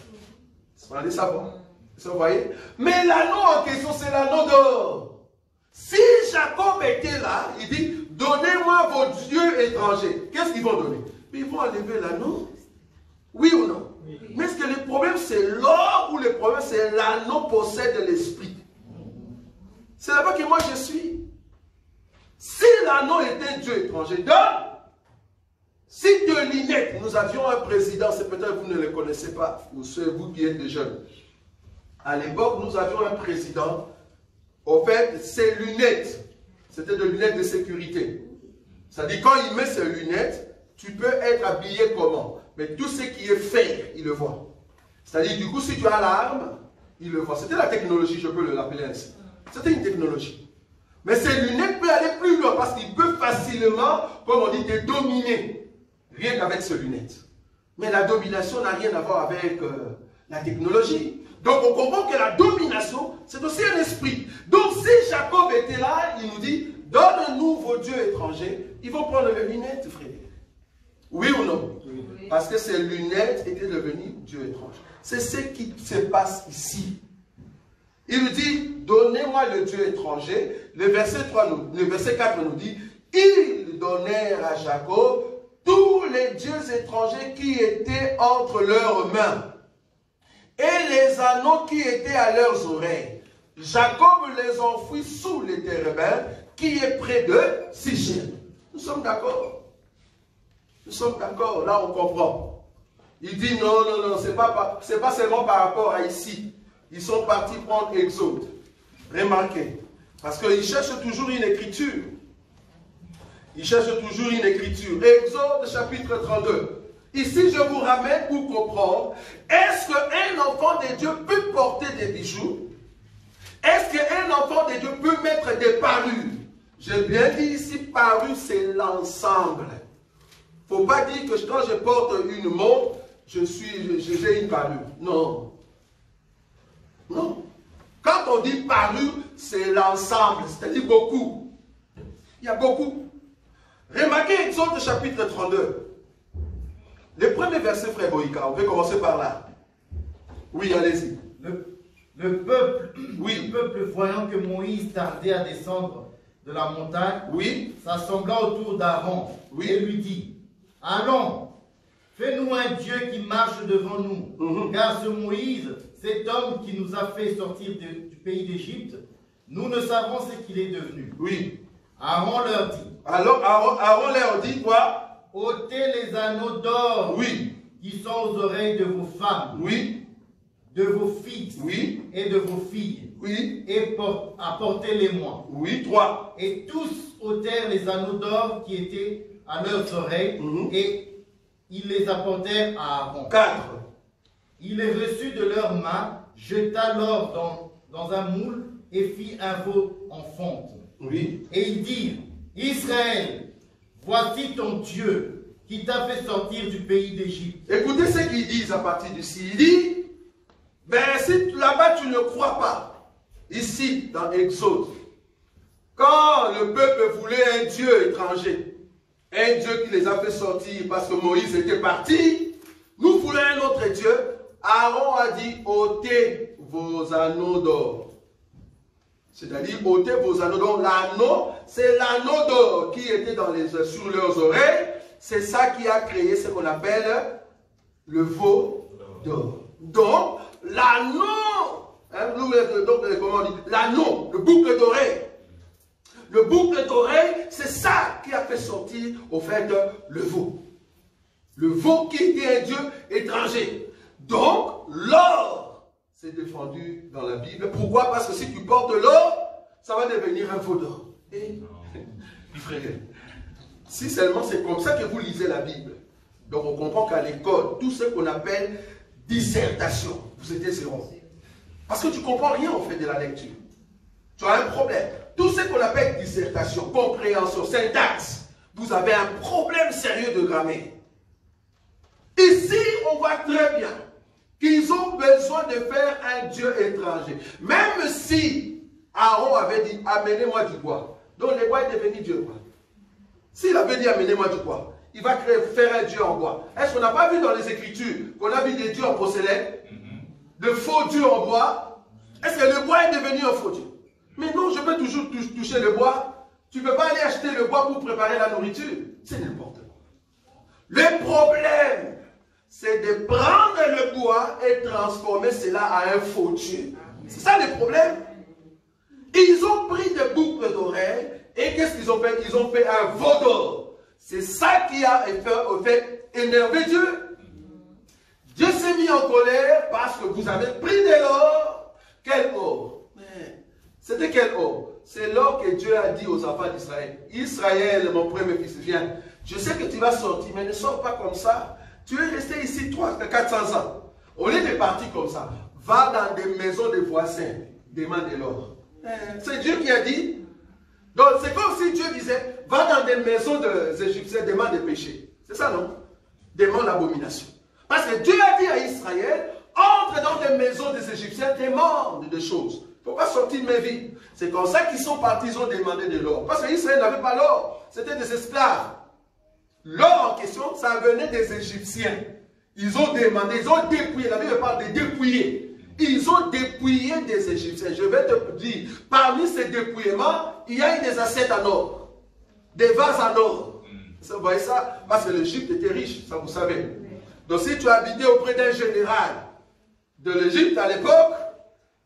Vous allez savoir. Vous voyez? Mais l'anneau en question, c'est l'anneau d'or. Si Jacob était là, il dit, donnez-moi vos dieux étrangers. Qu'est-ce qu'ils vont donner? Ils vont enlever l'anneau. Oui ou non? Oui. Mais est-ce que le problème c'est l'or ou le problème c'est l'anneau possède l'esprit? C'est là-bas que moi je suis. Si l'anneau était un dieu étranger, donc, si de Linette, nous avions un président, c'est peut-être vous ne le connaissez pas, ou ceux vous qui êtes des jeunes. À l'époque, nous avions un président, au fait, ses lunettes, c'était des lunettes de sécurité. C'est-à-dire, quand il met ses lunettes, tu peux être habillé comment? Mais tout ce qui est fait, il le voit. C'est-à-dire, du coup, si tu as l'arme, il le voit. C'était la technologie, je peux l'appeler ainsi. C'était une technologie. Mais ces lunettes peuvent aller plus loin parce qu'il peut facilement, comme on dit, te dominer. Rien qu'avec ces lunettes. Mais la domination n'a rien à voir avec la technologie. Donc on comprend que la domination, c'est aussi un esprit. Donc si Jacob était là, il nous dit, donne-nous vos dieux étrangers. Ils vont prendre les lunettes, frère. Oui ou non? Oui. Parce que ces lunettes étaient devenues dieux étrangers. C'est ce qui se passe ici. Il nous dit, donnez-moi le Dieu étranger. Le verset 4 nous dit, ils donnèrent à Jacob tous les dieux étrangers qui étaient entre leurs mains et les anneaux qui étaient à leurs oreilles. Jacob les enfouit sous les térébinths qui est près de Sichem. Nous sommes d'accord. Nous sommes d'accord. Là, on comprend. Il dit non, non, non, c'est pas seulement par rapport à ici. Ils sont partis prendre Exode. Remarquez. Parce qu'ils cherchent toujours une écriture. Ils cherchent toujours une écriture. Exode chapitre 32. Ici, je vous ramène pour comprendre. Est-ce qu'un enfant de Dieu peut porter des bijoux? Est-ce qu'un enfant de Dieu peut mettre des parures? J'ai bien dit ici, parure, c'est l'ensemble. Il ne faut pas dire que quand je porte une montre, j'ai une parure. Non. Non. Quand on dit parure, c'est l'ensemble, c'est-à-dire beaucoup. Il y a beaucoup. Remarquez Exode chapitre 32. Le premier verset, frère Boïka, on peut commencer par là. Oui, allez-y. Le peuple, voyant que Moïse tardait à descendre de la montagne, s'assembla autour d'Aaron et lui dit, allons, fais-nous un Dieu qui marche devant nous, car ce Moïse, cet homme qui nous a fait sortir du pays d'Égypte, nous ne savons ce qu'il est devenu. Oui. Aaron leur dit. Alors Aaron leur dit quoi? Ôtez les anneaux d'or qui sont aux oreilles de vos femmes, de vos fils et de vos filles, et apportez-les-moi. 3. Et tous ôtèrent les anneaux d'or qui étaient à leurs oreilles, et ils les apportèrent à Aaron. 4. Il les reçut de leurs mains, jeta l'or dans un moule et fit un veau en fonte. Et il dit, Israël, voici ton Dieu. qui t'a fait sortir du pays d'Égypte. Écoutez ce qu'ils disent à partir d'ici. Il dit, ben si là-bas tu ne crois pas, ici dans Exode, quand le peuple voulait un Dieu étranger, un Dieu qui les a fait sortir parce que Moïse était parti, nous voulons un autre Dieu. Aaron a dit, ôtez vos anneaux d'or. C'est-à-dire, ôtez vos anneaux d'or. L'anneau, c'est l'anneau d'or qui était sur leurs oreilles. C'est ça qui a créé ce qu'on appelle le veau d'or. Donc, l'anneau, hein, comment on dit, l'anneau, le boucle d'oreille. Le boucle d'oreille, c'est ça qui a fait sortir, au fait, le veau. Le veau qui était un Dieu étranger. Donc, l'or, c'est défendu dans la Bible. Pourquoi? Parce que si tu portes l'or, ça va devenir un veau d'or. Et, frère, si seulement c'est comme ça que vous lisez la Bible, donc on comprend qu'à l'école, tout ce qu'on appelle dissertation, vous étiez zéro. Parce que tu ne comprends rien en fait de la lecture. Tu as un problème. Tout ce qu'on appelle dissertation, compréhension, syntaxe, vous avez un problème sérieux de grammaire. Ici, on voit très bien qu'ils ont besoin de faire un Dieu étranger. Même si Aaron avait dit, amenez-moi du bois. Donc le bois est devenu Dieu. S'il avait dit, amenez-moi du bois, il va faire un Dieu en bois. Est-ce qu'on n'a pas vu dans les Écritures qu'on a vu des dieux en porcelaine, de faux dieux en bois? Est-ce que le bois est devenu un faux Dieu? Mais non, je peux toujours toucher le bois. Tu ne peux pas aller acheter le bois pour préparer la nourriture. C'est n'importe quoi. Le problème, c'est de prendre le bois et transformer cela à un faux Dieu. C'est ça le problème. Ils ont pris des boucles d'oreilles et qu'est-ce qu'ils ont fait? Ils ont fait un veau d'or. C'est ça qui a fait énerver Dieu. Dieu s'est mis en colère parce que vous avez pris de l'or. Quel or? C'était quel or? C'est l'or que Dieu a dit aux enfants d'Israël. Israël, mon premier fils, viens. Je sais que tu vas sortir, mais ne sors pas comme ça. Tu es resté ici 400 ans. Au lieu de partir comme ça, va dans des maisons de voisins, demande de l'or. C'est Dieu qui a dit. Donc c'est comme si Dieu disait, va dans des maisons des Égyptiens, demande de péché. C'est ça, non? Demande l'abomination. Parce que Dieu a dit à Israël, entre dans des maisons des Égyptiens, demande des choses. Il ne faut pas sortir de mes vies. C'est comme ça qu'ils sont partis, ils ont demandé de l'or. Parce qu'Israël n'avait pas l'or. C'était des esclaves. L'or en question, ça venait des Égyptiens. Ils ont demandé, ils ont dépouillé. La Bible parle de dépouiller. Ils ont dépouillé des Égyptiens. Je vais te dire, parmi ces dépouillements, il y a eu des assiettes en or. Des vases en or. Vous voyez ça? Parce que l'Égypte était riche, ça vous savez. Donc si tu habitais auprès d'un général de l'Égypte à l'époque,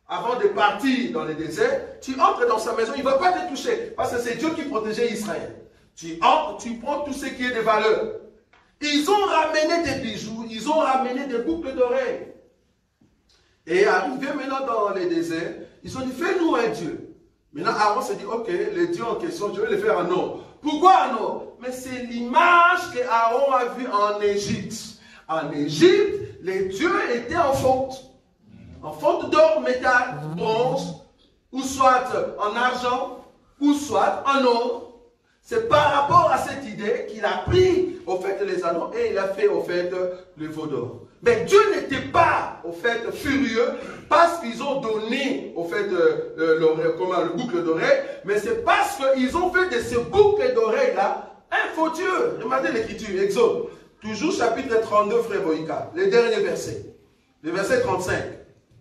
avant de partir dans le désert, tu entres dans sa maison, il ne va pas te toucher. Parce que c'est Dieu qui protégeait Israël. Tu entres, tu prends tout ce qui est de valeur. Ils ont ramené des bijoux, ils ont ramené des boucles d'oreilles. Et arrivé maintenant dans le désert, ils ont dit, fais-nous un Dieu. Maintenant, Aaron s'est dit, ok, le Dieu en question, je vais le faire en or. Pourquoi en or? Mais c'est l'image que Aaron a vue en Égypte. En Égypte, les dieux étaient en fonte. En fonte d'or, métal, bronze, ou soit en argent, ou soit en or. C'est par rapport à cette idée qu'il a pris, au fait, les anneaux et il a fait, au fait, le veau d'or. Mais Dieu n'était pas, au fait, furieux parce qu'ils ont donné, au fait, le boucle d'oreille, mais c'est parce qu'ils ont fait de ce boucle d'oreille-là un faux Dieu. Regardez l'écriture, Exode, toujours chapitre 32, frère Boïka, le dernier verset, le verset 35.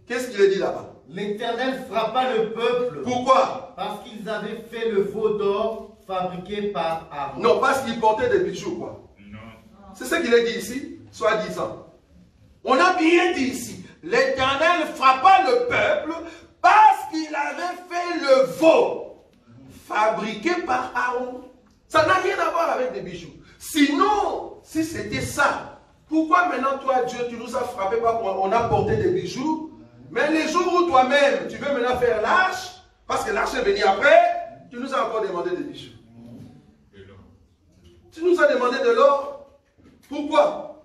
Qu'est-ce qu'il est dit là-bas? L'Éternel frappa le peuple. Pourquoi? Parce qu'ils avaient fait le veau d'or fabriqué par Aaron. Non, parce qu'ils portaient des bijoux, quoi. Non. C'est ce qu'il est dit ici, soi-disant. On a bien dit ici, l'Éternel frappa le peuple parce qu'il avait fait le veau fabriqué par Aaron. Ça n'a rien à voir avec des bijoux. Sinon, si c'était ça, pourquoi maintenant toi, Dieu, tu nous as frappé parce qu'on a porté des bijoux? Mais les jours où toi-même, tu veux maintenant faire l'arche, parce que l'arche est venue après, tu nous as encore demandé des bijoux. Tu nous as demandé de l'or. Pourquoi?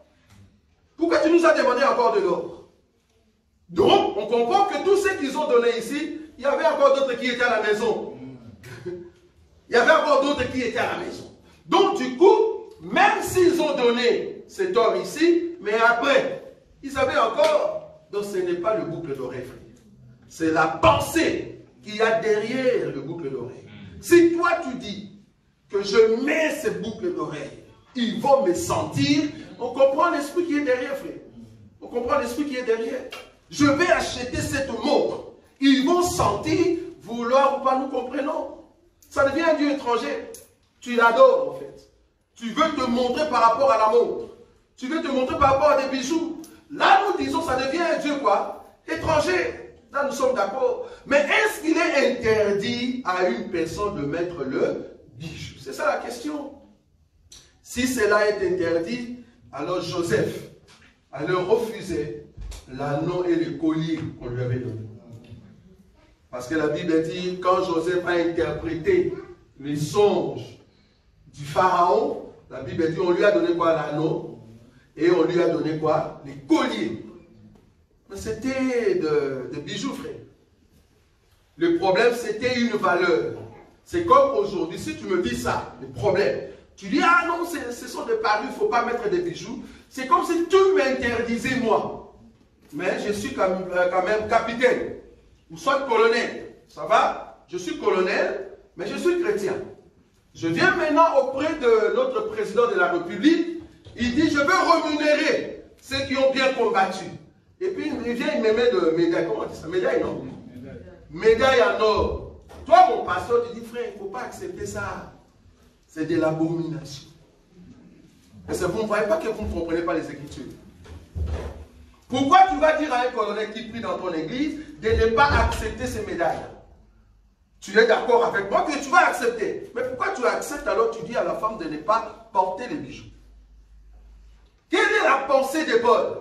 Pourquoi tu nous as demandé encore de l'or? Donc, on comprend que tout ce qu'ils ont donné ici, il y avait encore d'autres qui étaient à la maison. Il y avait encore d'autres qui étaient à la maison. Donc, du coup, même s'ils ont donné cet or ici, mais après, ils avaient encore. Donc ce n'est pas le boucle d'oreille. C'est la pensée qu'il y a derrière le boucle d'oreille. Si toi tu dis que je mets ces boucles d'oreille, ils vont me sentir, on comprend l'esprit qui est derrière, frère. On comprend l'esprit qui est derrière. Je vais acheter cette montre. Ils vont sentir, vouloir ou pas, nous comprenons. Ça devient un Dieu étranger. Tu l'adores en fait. Tu veux te montrer par rapport à la montre. Tu veux te montrer par rapport à des bijoux. Là, nous disons, ça devient un Dieu quoi? Étranger. Là, nous sommes d'accord. Mais est-ce qu'il est interdit à une personne de mettre le bijou? C'est ça la question. Si cela est interdit, alors Joseph allait refuser l'anneau et le collier qu'on lui avait donné. Parce que la Bible dit, quand Joseph a interprété les songes du Pharaon, la Bible dit, on lui a donné quoi? L'anneau, et on lui a donné quoi? Les colliers. Mais c'était de bijoux, frère. Le problème, c'était une valeur. C'est comme aujourd'hui, si tu me dis ça, le problème, tu dis, ah non, ce sont des parures, il ne faut pas mettre des bijoux. C'est comme si tu m'interdisais moi. Mais je suis quand même capitaine, ou soit colonel. Ça va? Je suis colonel, mais je suis chrétien. Je viens maintenant auprès de notre président de la République. Il dit, je veux rémunérer ceux qui ont bien combattu. Et puis il vient, il me met de médaille. Comment on dit ça? Médaille, non? Médaille en or. Toi, mon pasteur, tu dis, frère, il ne faut pas accepter ça. C'est de l'abomination. Parce que vous ne voyez pas que vous ne comprenez pas les Écritures. Pourquoi tu vas dire à un colonel qui prie dans ton église de ne pas accepter ces médailles? Tu es d'accord avec moi que tu vas accepter. Mais pourquoi tu acceptes alors tu dis à la femme de ne pas porter les bijoux? Quelle est la pensée de Paul?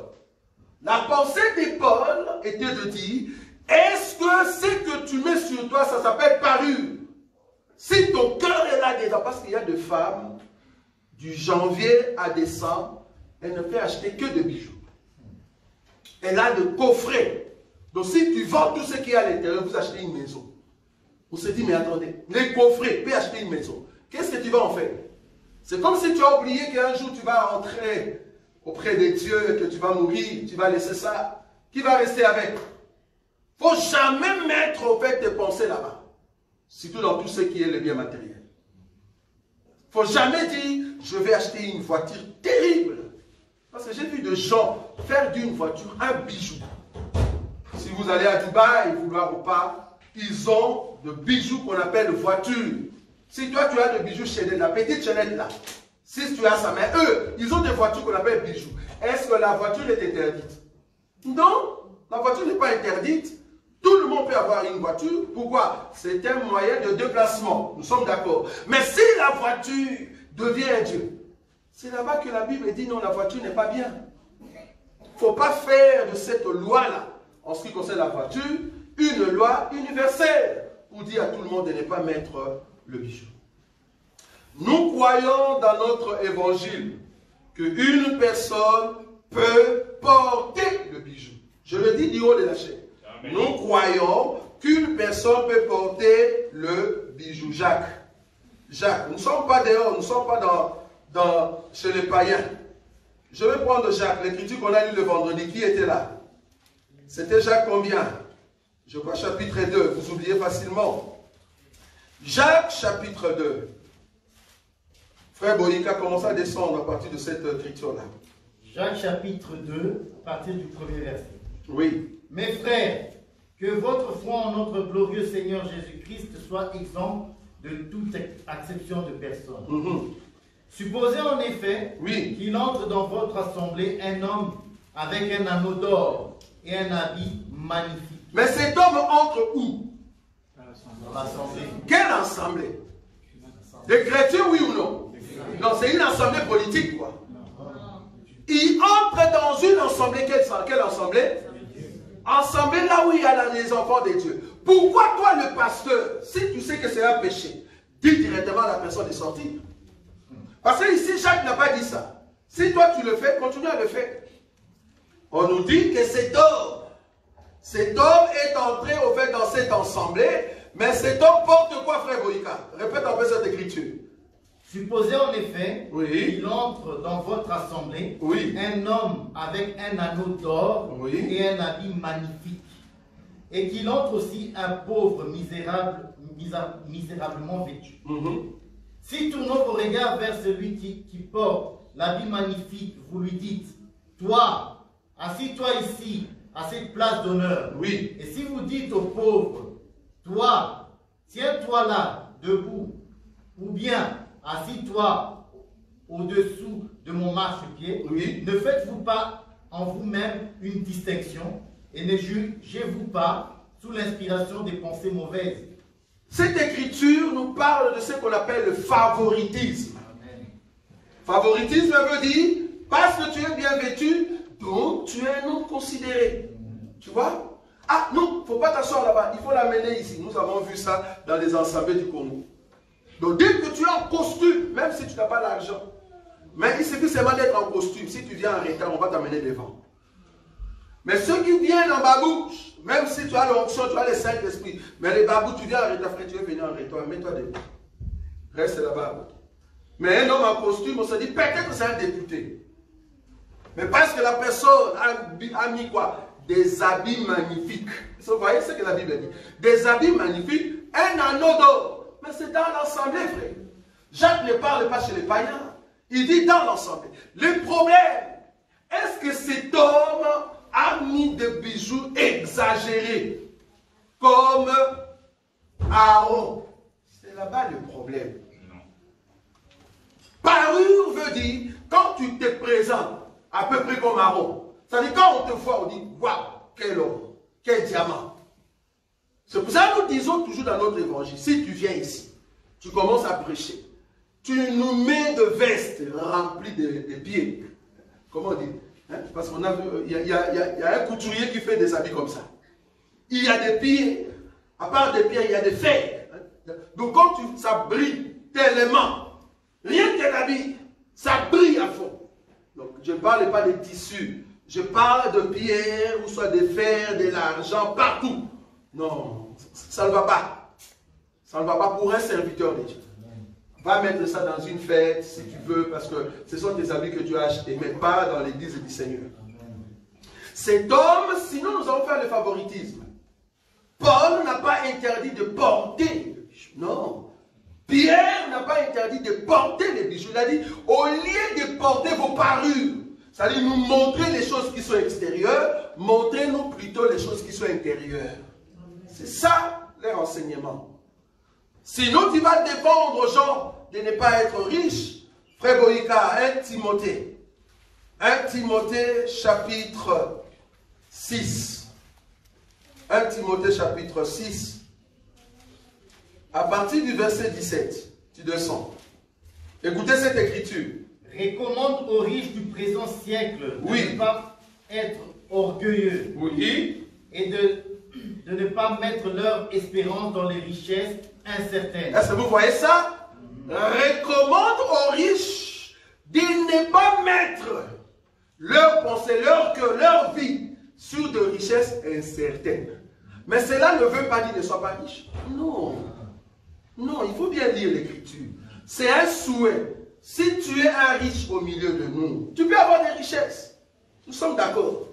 La pensée de Paul était de dire, est-ce que ce que tu mets sur toi, ça s'appelle parure? Si ton cœur est là déjà, parce qu'il y a des femmes, du janvier à décembre, elle ne peut acheter que des bijoux. Elle a le coffret. Donc si tu vends tout ce qu'il y a à l'intérieur, vous achetez une maison. On se dit, mais attendez, les coffrets, peut acheter une maison. Qu'est-ce que tu vas en faire? C'est comme si tu as oublié qu'un jour tu vas rentrer auprès de Dieu, que tu vas mourir, tu vas laisser ça. Qui va rester avec? Il ne faut jamais mettre au fait tes pensées là-bas. Surtout dans tout ce qui est le bien matériel. Il ne faut jamais dire, je vais acheter une voiture terrible. Parce que j'ai vu des gens faire d'une voiture un bijou. Si vous allez à Dubaï, vouloir ou pas, ils ont de bijoux qu'on appelle voitures. Si toi tu as des bijoux Chanel, la petite Chanel là, si tu as ça, mais eux, ils ont des voitures qu'on appelle bijoux. Est-ce que la voiture est interdite? Non, la voiture n'est pas interdite. Tout le monde peut avoir une voiture. Pourquoi? C'est un moyen de déplacement. Nous sommes d'accord. Mais si la voiture devient un Dieu, c'est là-bas que la Bible dit non, la voiture n'est pas bien. Il ne faut pas faire de cette loi-là, en ce qui concerne la voiture, une loi universelle pour dire à tout le monde de ne pas mettre le bijou. Nous croyons dans notre évangile qu'une personne peut porter le bijou. Je le dis du haut de la chaîne. Nous croyons qu'une personne peut porter le bijou. Jacques, nous ne sommes pas dehors, nous ne sommes pas chez les païens. Je vais prendre Jacques, l'écriture qu'on a lu le vendredi. Qui était là? C'était Jacques combien? Je crois chapitre 2, vous oubliez facilement. Jacques chapitre 2. Frère Boyika commence à descendre à partir de cette écriture-là. Jacques chapitre 2, à partir du premier verset. Oui. Mes frères, que votre foi en notre glorieux Seigneur Jésus-Christ soit exempt de toute acception de personne. Supposez en effet qu'il entre dans votre assemblée un homme avec un anneau d'or et un habit magnifique. Mais cet homme entre où? Dans l'assemblée. Quelle assemblée? Des chrétiens, oui ou non? Non, c'est une assemblée politique, quoi. Il entre dans une assemblée, quelle assemblée? Assemblée là où il y a les enfants de Dieu. Pourquoi toi, le pasteur, si tu sais que c'est un péché, dis directement à la personne de sortir? Parce que ici, Jacques n'a pas dit ça. Si toi tu le fais, continue à le faire. On nous dit que cet homme est entré au fait dans cette assemblée, mais cet homme porte quoi, frère Boïka? Répète un peu cette écriture. Supposez en effet Oui. qu'il entre dans votre assemblée Oui. un homme avec un anneau d'or Oui. et un habit magnifique, et qu'il entre aussi un pauvre misérablement vêtu. Si tournant vos regards vers celui qui porte l'habit magnifique, vous lui dites, toi, assis-toi ici, à cette place d'honneur. Oui. Et si vous dites au pauvre, toi, tiens-toi là, debout, ou bien assis-toi au-dessous de mon marchepied, Oui. ne faites-vous pas en vous-même une distinction et ne jugez-vous pas sous l'inspiration des pensées mauvaises. Cette écriture nous parle de ce qu'on appelle le favoritisme. Amen. Favoritisme veut dire, parce que tu es bien vêtu, donc tu es un homme considéré. Tu vois? Ah non, il ne faut pas t'asseoir là-bas, il faut l'amener ici. Nous avons vu ça dans les ensembles du Congo. Donc dès que tu es en costume, même si tu n'as pas l'argent, mais il suffit seulement d'être en costume. Si tu viens en retard, on va t'amener devant. Mais ceux qui viennent en babouche, même si tu as l'onction, tu as les Saint-Esprit, mais les babous, tu viens en retard, frère, tu es venu en retard, mets-toi debout. Reste là-bas. Mais un homme en costume, on se dit peut-être que c'est un député. Mais parce que la personne a mis quoi? Des habits magnifiques. Vous voyez ce que la Bible dit? Des habits magnifiques, un anneau d'or. Mais c'est dans l'assemblée, frère. Jacques ne parle pas chez les païens. Il dit dans l'assemblée. Le problème, est-ce que cet homme a mis des bijoux exagérés comme Aaron? C'est là-bas le problème. Parure veut dire, quand tu te présentes à peu près comme Aaron, c'est-à-dire quand on te voit, on dit, waouh, quel or, quel diamant. C'est pour ça que nous disons toujours dans notre évangile, si tu viens ici, tu commences à prêcher, tu nous mets de vestes remplies de pieds. Comment on dit? Hein? Parce qu'on a vu, il y a un couturier qui fait des habits comme ça. Il y a des pieds, à part des pieds, il y a des fers. Donc quand ça brille tellement, rien qu'un habit, ça brille à fond. Donc je ne parle pas des tissus, je parle de pierres, ou soit des fers, de l'argent, partout. Non, ça ne va pas. Ça ne va pas pour un serviteur de Dieu. Va mettre ça dans une fête si tu veux, parce que ce sont des habits que tu as achetés, mais pas dans l'église du Seigneur. Cet homme, sinon nous allons faire le favoritisme. Paul n'a pas interdit de porter les bijoux. Non. Pierre n'a pas interdit de porter les bijoux. Il a dit, au lieu de porter vos parures, c'est-à-dire nous montrer les choses qui sont extérieures, montrez-nous plutôt les choses qui sont intérieures. C'est ça, leur enseignement. Sinon, tu vas défendre aux gens de ne pas être riches. Frère Boïka, 1 Timothée. 1 Timothée chapitre 6. 1 Timothée chapitre 6. À partir du verset 17, tu descends. Écoutez cette écriture. Recommande aux riches du présent siècle de ne pas être orgueilleux. Oui. Et de ne pas mettre leur espérance dans les richesses incertaines. Est-ce que vous voyez ça? Recommande aux riches de ne pas mettre leur pensée, leur cœur, leur vie sur de richesses incertaines. Mais cela ne veut pas dire ne sois pas riche. Non. Non, il faut bien lire l'écriture. C'est un souhait. Si tu es un riche au milieu de nous, tu peux avoir des richesses. Nous sommes d'accord.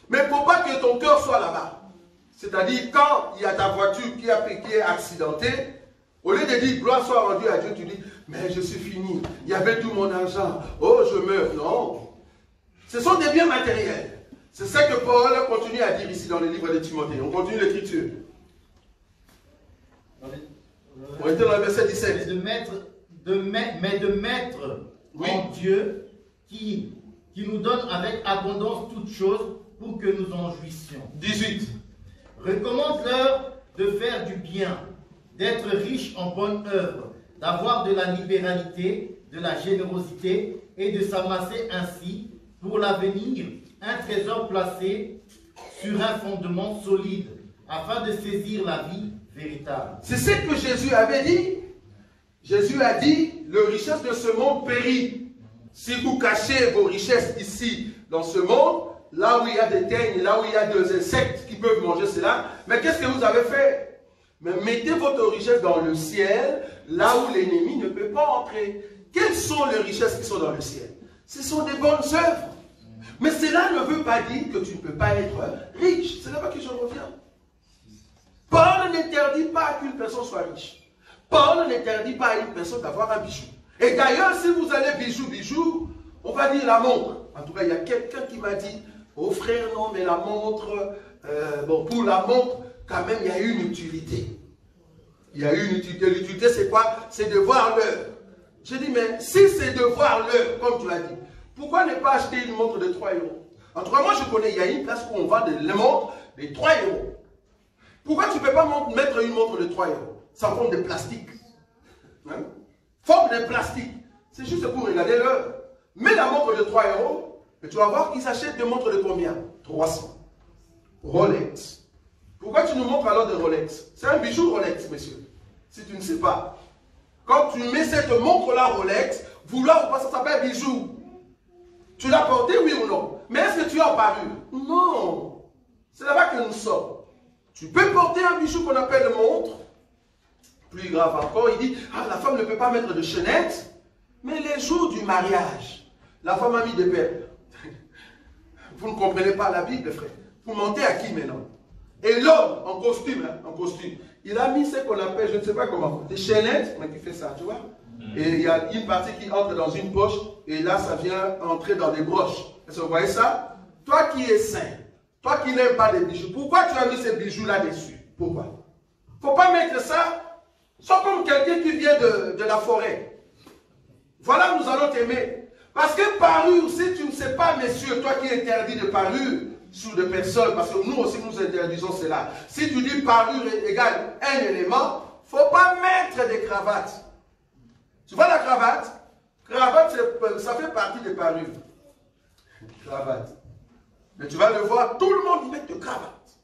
Mais il ne faut pas que ton cœur soit là-bas. C'est-à-dire, quand il y a ta voiture qui est accidentée, au lieu de dire gloire soit rendue à Dieu, tu dis, mais je suis fini. Il y avait tout mon argent. Oh, je meurs. Non. Ce sont des biens matériels. C'est ça que Paul continue à dire ici dans le livre de Timothée. On continue l'écriture. On était dans le verset 17. Mais de mettre en Dieu qui nous donne avec abondance toutes choses pour que nous en jouissions. 18. Recommande-leur de faire du bien, d'être riches en bonne œuvre, d'avoir de la libéralité, de la générosité et de s'amasser ainsi pour l'avenir un trésor placé sur un fondement solide afin de saisir la vie véritable. C'est ce que Jésus avait dit. Jésus a dit, le richesse de ce monde périt. Si vous cachez vos richesses ici, dans ce monde, là où il y a des teignes, là où il y a des insectes qui peuvent manger cela, mais qu'est-ce que vous avez fait? Mais mettez votre richesse dans le ciel, là où l'ennemi ne peut pas entrer. Quelles sont les richesses qui sont dans le ciel? Ce sont des bonnes œuvres. Mais cela ne veut pas dire que tu ne peux pas être riche. C'est là-bas que je reviens. Paul n'interdit pas qu'une personne soit riche. Paul n'interdit pas à une personne d'avoir un bijou. Et d'ailleurs, si vous allez bijou, on va dire la montre. En tout cas, il y a quelqu'un qui m'a dit, oh frère, non, mais la montre, bon, pour la montre, quand même, il y a une utilité. Il y a une utilité. L'utilité, c'est quoi? C'est de voir l'heure. J'ai dit, mais si c'est de voir l'heure, comme tu l'as dit, pourquoi ne pas acheter une montre de 3 euros? En tout cas, moi, je connais, il y a une place où on vend des montres de 3 euros. Pourquoi tu ne peux pas mettre une montre de 3 euros? Ça forme de plastique. Hein? Forme de plastique. C'est juste pour regarder l'heure. Mets la montre de 3 euros, et tu vas voir qu'ils achètent des montres de combien? 300. Rolex. Pourquoi tu nous montres alors de Rolex? C'est un bijou Rolex, monsieur. Si tu ne sais pas. Quand tu mets cette montre-là Rolex, vouloir ou pas, ça s'appelle bijou. Tu l'as porté, oui ou non? Mais est-ce que tu as en parure? Non. C'est là-bas que nous sommes. Tu peux porter un bijou qu'on appelle montre. Plus grave encore, il dit, ah, la femme ne peut pas mettre de chaînette, mais les jours du mariage, la femme a mis des perles. Vous ne comprenez pas la Bible, frère. Vous mentez à qui maintenant? Et l'homme, en costume, hein, il a mis ce qu'on appelle, je ne sais pas comment, des chaînettes, mais qui fait ça, tu vois? Et il y a une partie qui entre dans une poche, et là, ça vient entrer dans des broches. Est-ce que vous voyez ça? Toi qui es saint, toi qui n'aimes pas les bijoux, pourquoi tu as mis ces bijoux là-dessus? Pourquoi? Il ne faut pas mettre ça. Sois comme quelqu'un qui vient de la forêt. Voilà, nous allons t'aimer. Parce que parure, si tu ne sais pas, messieurs, toi qui interdis de parure sur des personnes, parce que nous aussi nous interdisons cela. Si tu dis parure égale un élément, il ne faut pas mettre des cravates. Tu vois la cravate? Cravate, ça fait partie des parures. Cravate. Mais tu vas le voir, tout le monde y met de cravate.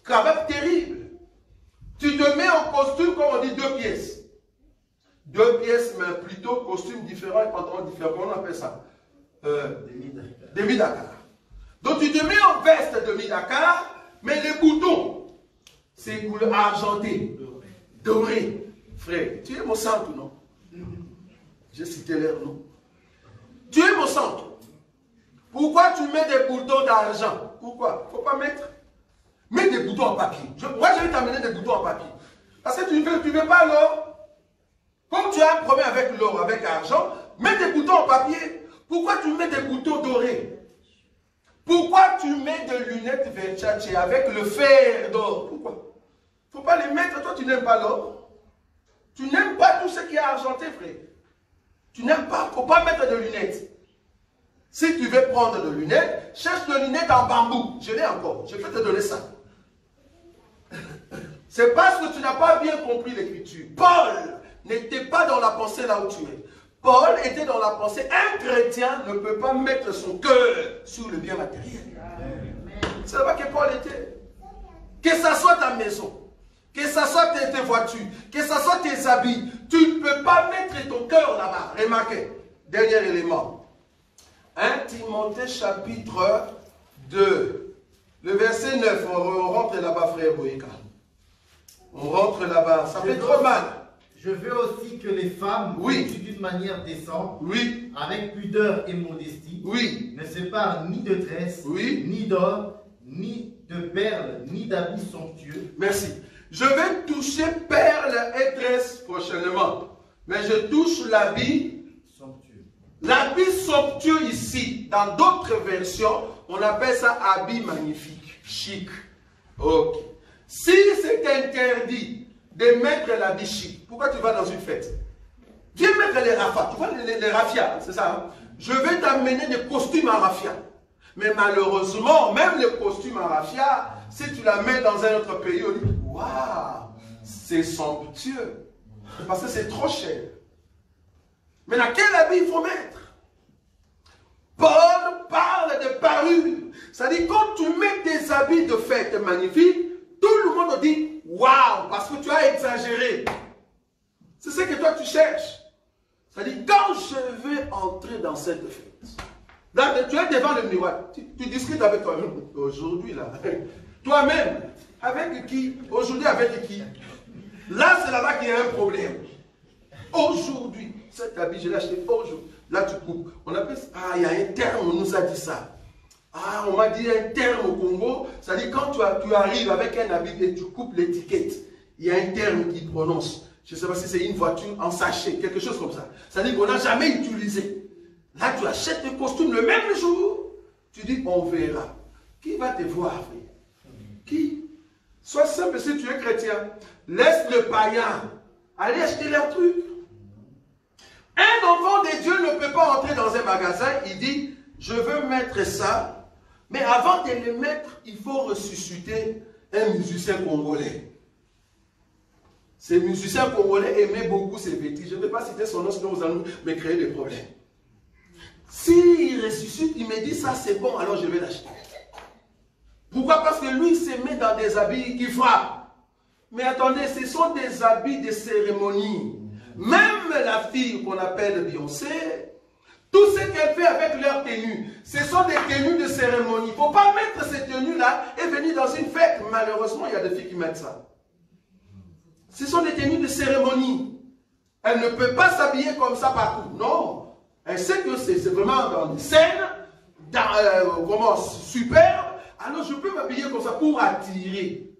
Cravate terrible. Tu te mets en costume, comme on dit, 2 pièces. 2 pièces, mais plutôt costume différent et pantalon différent. Comment on appelle ça? Demi-Dakar. Donc tu te mets en veste demi-Dakar, mais les boutons, c'est couleur argentée, doré. Frère, tu es mon centre, non? J'ai cité leur nom. Tu es mon centre. Pourquoi tu mets des boutons d'argent? Pourquoi? Il ne faut pas mettre. Mets des boutons en papier. Moi, je vais t'amener des boutons en papier. Parce que tu ne veux pas l'or. Comme tu as un problème avec l'or, avec l'argent, mets des boutons en papier. Pourquoi tu mets des boutons dorés? Pourquoi tu mets des lunettes Versace avec le fer d'or? Pourquoi? Il ne faut pas les mettre. Toi, tu n'aimes pas l'or. Tu n'aimes pas tout ce qui est argenté, frère. Tu n'aimes pas. Il ne faut pas mettre de lunettes. Si tu veux prendre de lunettes, cherche des lunettes en bambou. Je l'ai encore. Je vais te donner ça. C'est parce que tu n'as pas bien compris l'écriture. Paul n'était pas dans la pensée là où tu es. Paul était dans la pensée. Un chrétien ne peut pas mettre son cœur sur le bien matériel. C'est là-bas que Paul était. Que ce soit ta maison, que ce soit tes voitures, que ce soit tes habits, tu ne peux pas mettre ton cœur là-bas. Remarquez, dernier élément. 1 Timothée chapitre 2, le verset 9, on rentre là-bas, frère Boïka. On rentre là-bas, ça fait trop mal. Je veux aussi que les femmes, d'une manière décente, avec pudeur et modestie, ne séparent ni de tresses, ni d'or, ni de perles, ni d'habits somptueux. Merci. Je vais toucher perles et tresses prochainement, mais je touche l'habit somptueux. L'habit somptueux ici, dans d'autres versions, on appelle ça habit magnifique, chic. Ok. Si c'est interdit de mettre l'habit chic, pourquoi tu vas dans une fête? Viens mettre les raffas. Tu vois les raffias, c'est ça, hein? Je vais t'amener des costumes en raffia. Mais malheureusement, même les costumes en raffia, si tu la mets dans un autre pays, on dit, waouh, c'est somptueux. Parce que c'est trop cher. Maintenant, quel habit il faut mettre? Paul parle de parure. C'est-à-dire, quand tu mets des habits de fête magnifiques, tout le monde dit waouh, parce que tu as exagéré. C'est ce que toi tu cherches. C'est-à-dire, quand je vais entrer dans cette fête, là, tu es devant le miroir, tu discutes avec toi-même. Aujourd'hui, là, toi-même, avec qui? Aujourd'hui, avec qui? Là, c'est là-bas qu'il y a un problème. Aujourd'hui, cet habit, je l'ai acheté. Oh, là, tu coupes. On appelle ça, ah, il y a un terme, on nous a dit ça. Ah, on m'a dit un terme au Congo, c'est-à-dire quand tu arrives avec un habit et tu coupes l'étiquette, il y a un terme qui prononce. Je ne sais pas si c'est une voiture en sachet, quelque chose comme ça. C'est-à-dire qu'on n'a jamais utilisé. Là, tu achètes le costume le même jour, tu dis, on verra. Qui va te voir, frère? Qui? Sois simple si tu es chrétien. Laisse le païen aller acheter leurs trucs. Un enfant de Dieu ne peut pas entrer dans un magasin, il dit, je veux mettre ça. Mais avant de le mettre, il faut ressusciter un musicien congolais. Ces musiciens congolais aimaient beaucoup ces bêtises. Je ne vais pas citer son nom, sinon vous allez me créer des problèmes. S'il ressuscite, il me dit ça c'est bon, alors je vais l'acheter. Pourquoi? Parce que lui, il se met dans des habits qui frappent. Mais attendez, ce sont des habits de cérémonie. Même la fille qu'on appelle Beyoncé, tout ce qu'elle fait avec leur tenue, ce sont des tenues de cérémonie. Il ne faut pas mettre ces tenues-là et venir dans une fête. Malheureusement, il y a des filles qui mettent ça. Ce sont des tenues de cérémonie. Elle ne peut pas s'habiller comme ça partout. Non. Elle sait que c'est vraiment dans des scènes, vraiment superbes. Alors je peux m'habiller comme ça pour attirer.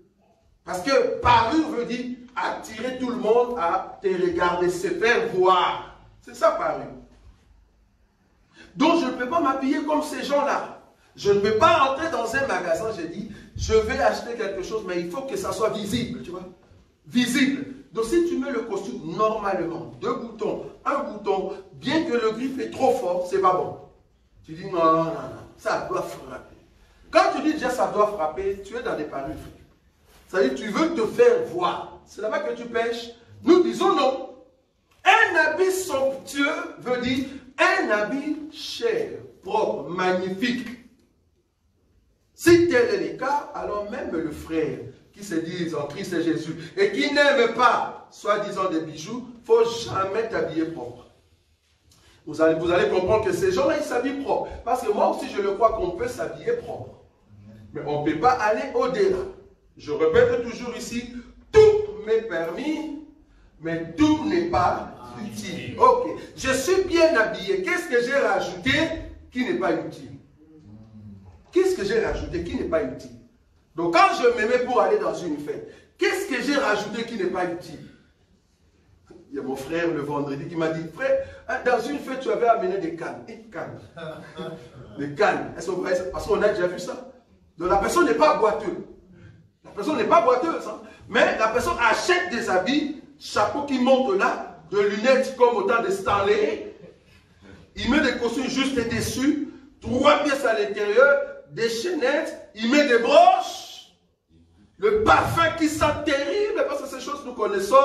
Parce que parure veut dire attirer tout le monde à te regarder, se faire voir. C'est ça parure. Donc je ne peux pas m'habiller comme ces gens-là. Je ne peux pas entrer dans un magasin, j'ai dit, je vais acheter quelque chose, mais il faut que ça soit visible, tu vois. Visible. Donc si tu mets le costume normalement, 2 boutons, 1 bouton, bien que le griffe est trop fort, c'est pas bon. Tu dis non, non, non, ça doit frapper. Quand tu dis déjà ça doit frapper, tu es dans des parures. C'est-à-dire tu veux te faire voir. C'est là-bas que tu pêches. Nous disons non. Un habit somptueux veut dire un habit cher, propre, magnifique. Si tel est le cas, alors même le frère qui se dit en Christ et Jésus et qui n'aime pas, soi-disant des bijoux, il ne faut jamais t'habiller propre. Vous allez comprendre que ces gens-là, ils s'habillent propre. Parce que moi aussi, je le crois qu'on peut s'habiller propre. Mais on ne peut pas aller au-delà. Je répète toujours ici, tout m'est permis, mais tout n'est pas utile. Ok, je suis bien habillé. Qu'est-ce que j'ai rajouté qui n'est pas utile? Qu'est-ce que j'ai rajouté qui n'est pas utile? Donc quand je me mets pour aller dans une fête, qu'est-ce que j'ai rajouté qui n'est pas utile? Il y a mon frère le vendredi qui m'a dit, frère, dans une fête tu avais amené des cannes. Des cannes. Des cannes. Parce qu'on a déjà vu ça. Donc la personne n'est pas boiteuse. La personne n'est pas boiteuse. Hein. Mais la personne achète des habits, chapeau qui monte là, de lunettes comme au temps de Stanley. Il met des costumes juste dessus, 3 pièces à l'intérieur, des chaînettes, il met des broches, le parfum qui sent terrible, parce que ces choses nous connaissons,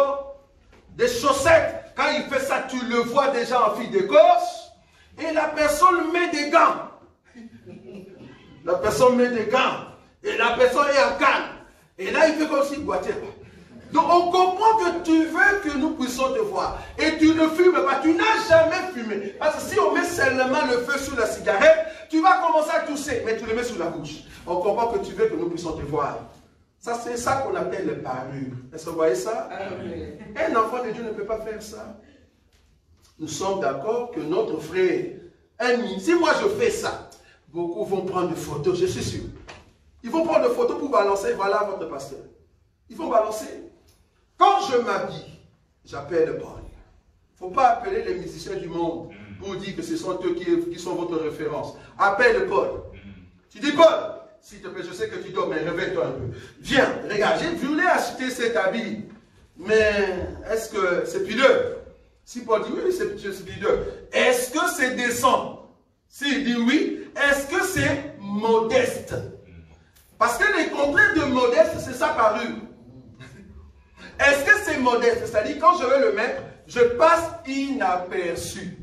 des chaussettes, quand il fait ça, tu le vois déjà en fille d'Écosse, et la personne met des gants. La personne met des gants, et la personne est en canne, et là il fait comme si boitait. Donc on comprend que tu veux que nous puissions te voir. Et tu ne fumes pas, tu n'as jamais fumé. Parce que si on met seulement le feu sur la cigarette, tu vas commencer à tousser, mais tu le mets sur la bouche. On comprend que tu veux que nous puissions te voir. Ça, c'est ça qu'on appelle les parures. Est-ce que vous voyez ça? Un enfant de Dieu ne peut pas faire ça. Nous sommes d'accord que notre frère, si moi je fais ça, beaucoup vont prendre des photos, je suis sûr. Ils vont prendre des photos pour balancer, voilà votre pasteur. Ils vont balancer. Quand je m'habille, j'appelle Paul. Il ne faut pas appeler les musiciens du monde pour dire que ce sont eux qui sont votre référence. Appelle Paul. Tu dis, Paul, s'il te plaît, je sais que tu dors, mais réveille-toi un peu. Viens, regarde, je voulais acheter cet habit, mais est-ce que c'est pileux? Si Paul dit oui, c'est pileux. Est-ce que c'est décent? S'il dit oui, est-ce que c'est modeste? Parce que les contraires de modeste, c'est sa parure. Est-ce que c'est modeste? C'est-à-dire, quand je vais le mettre, je passe inaperçu.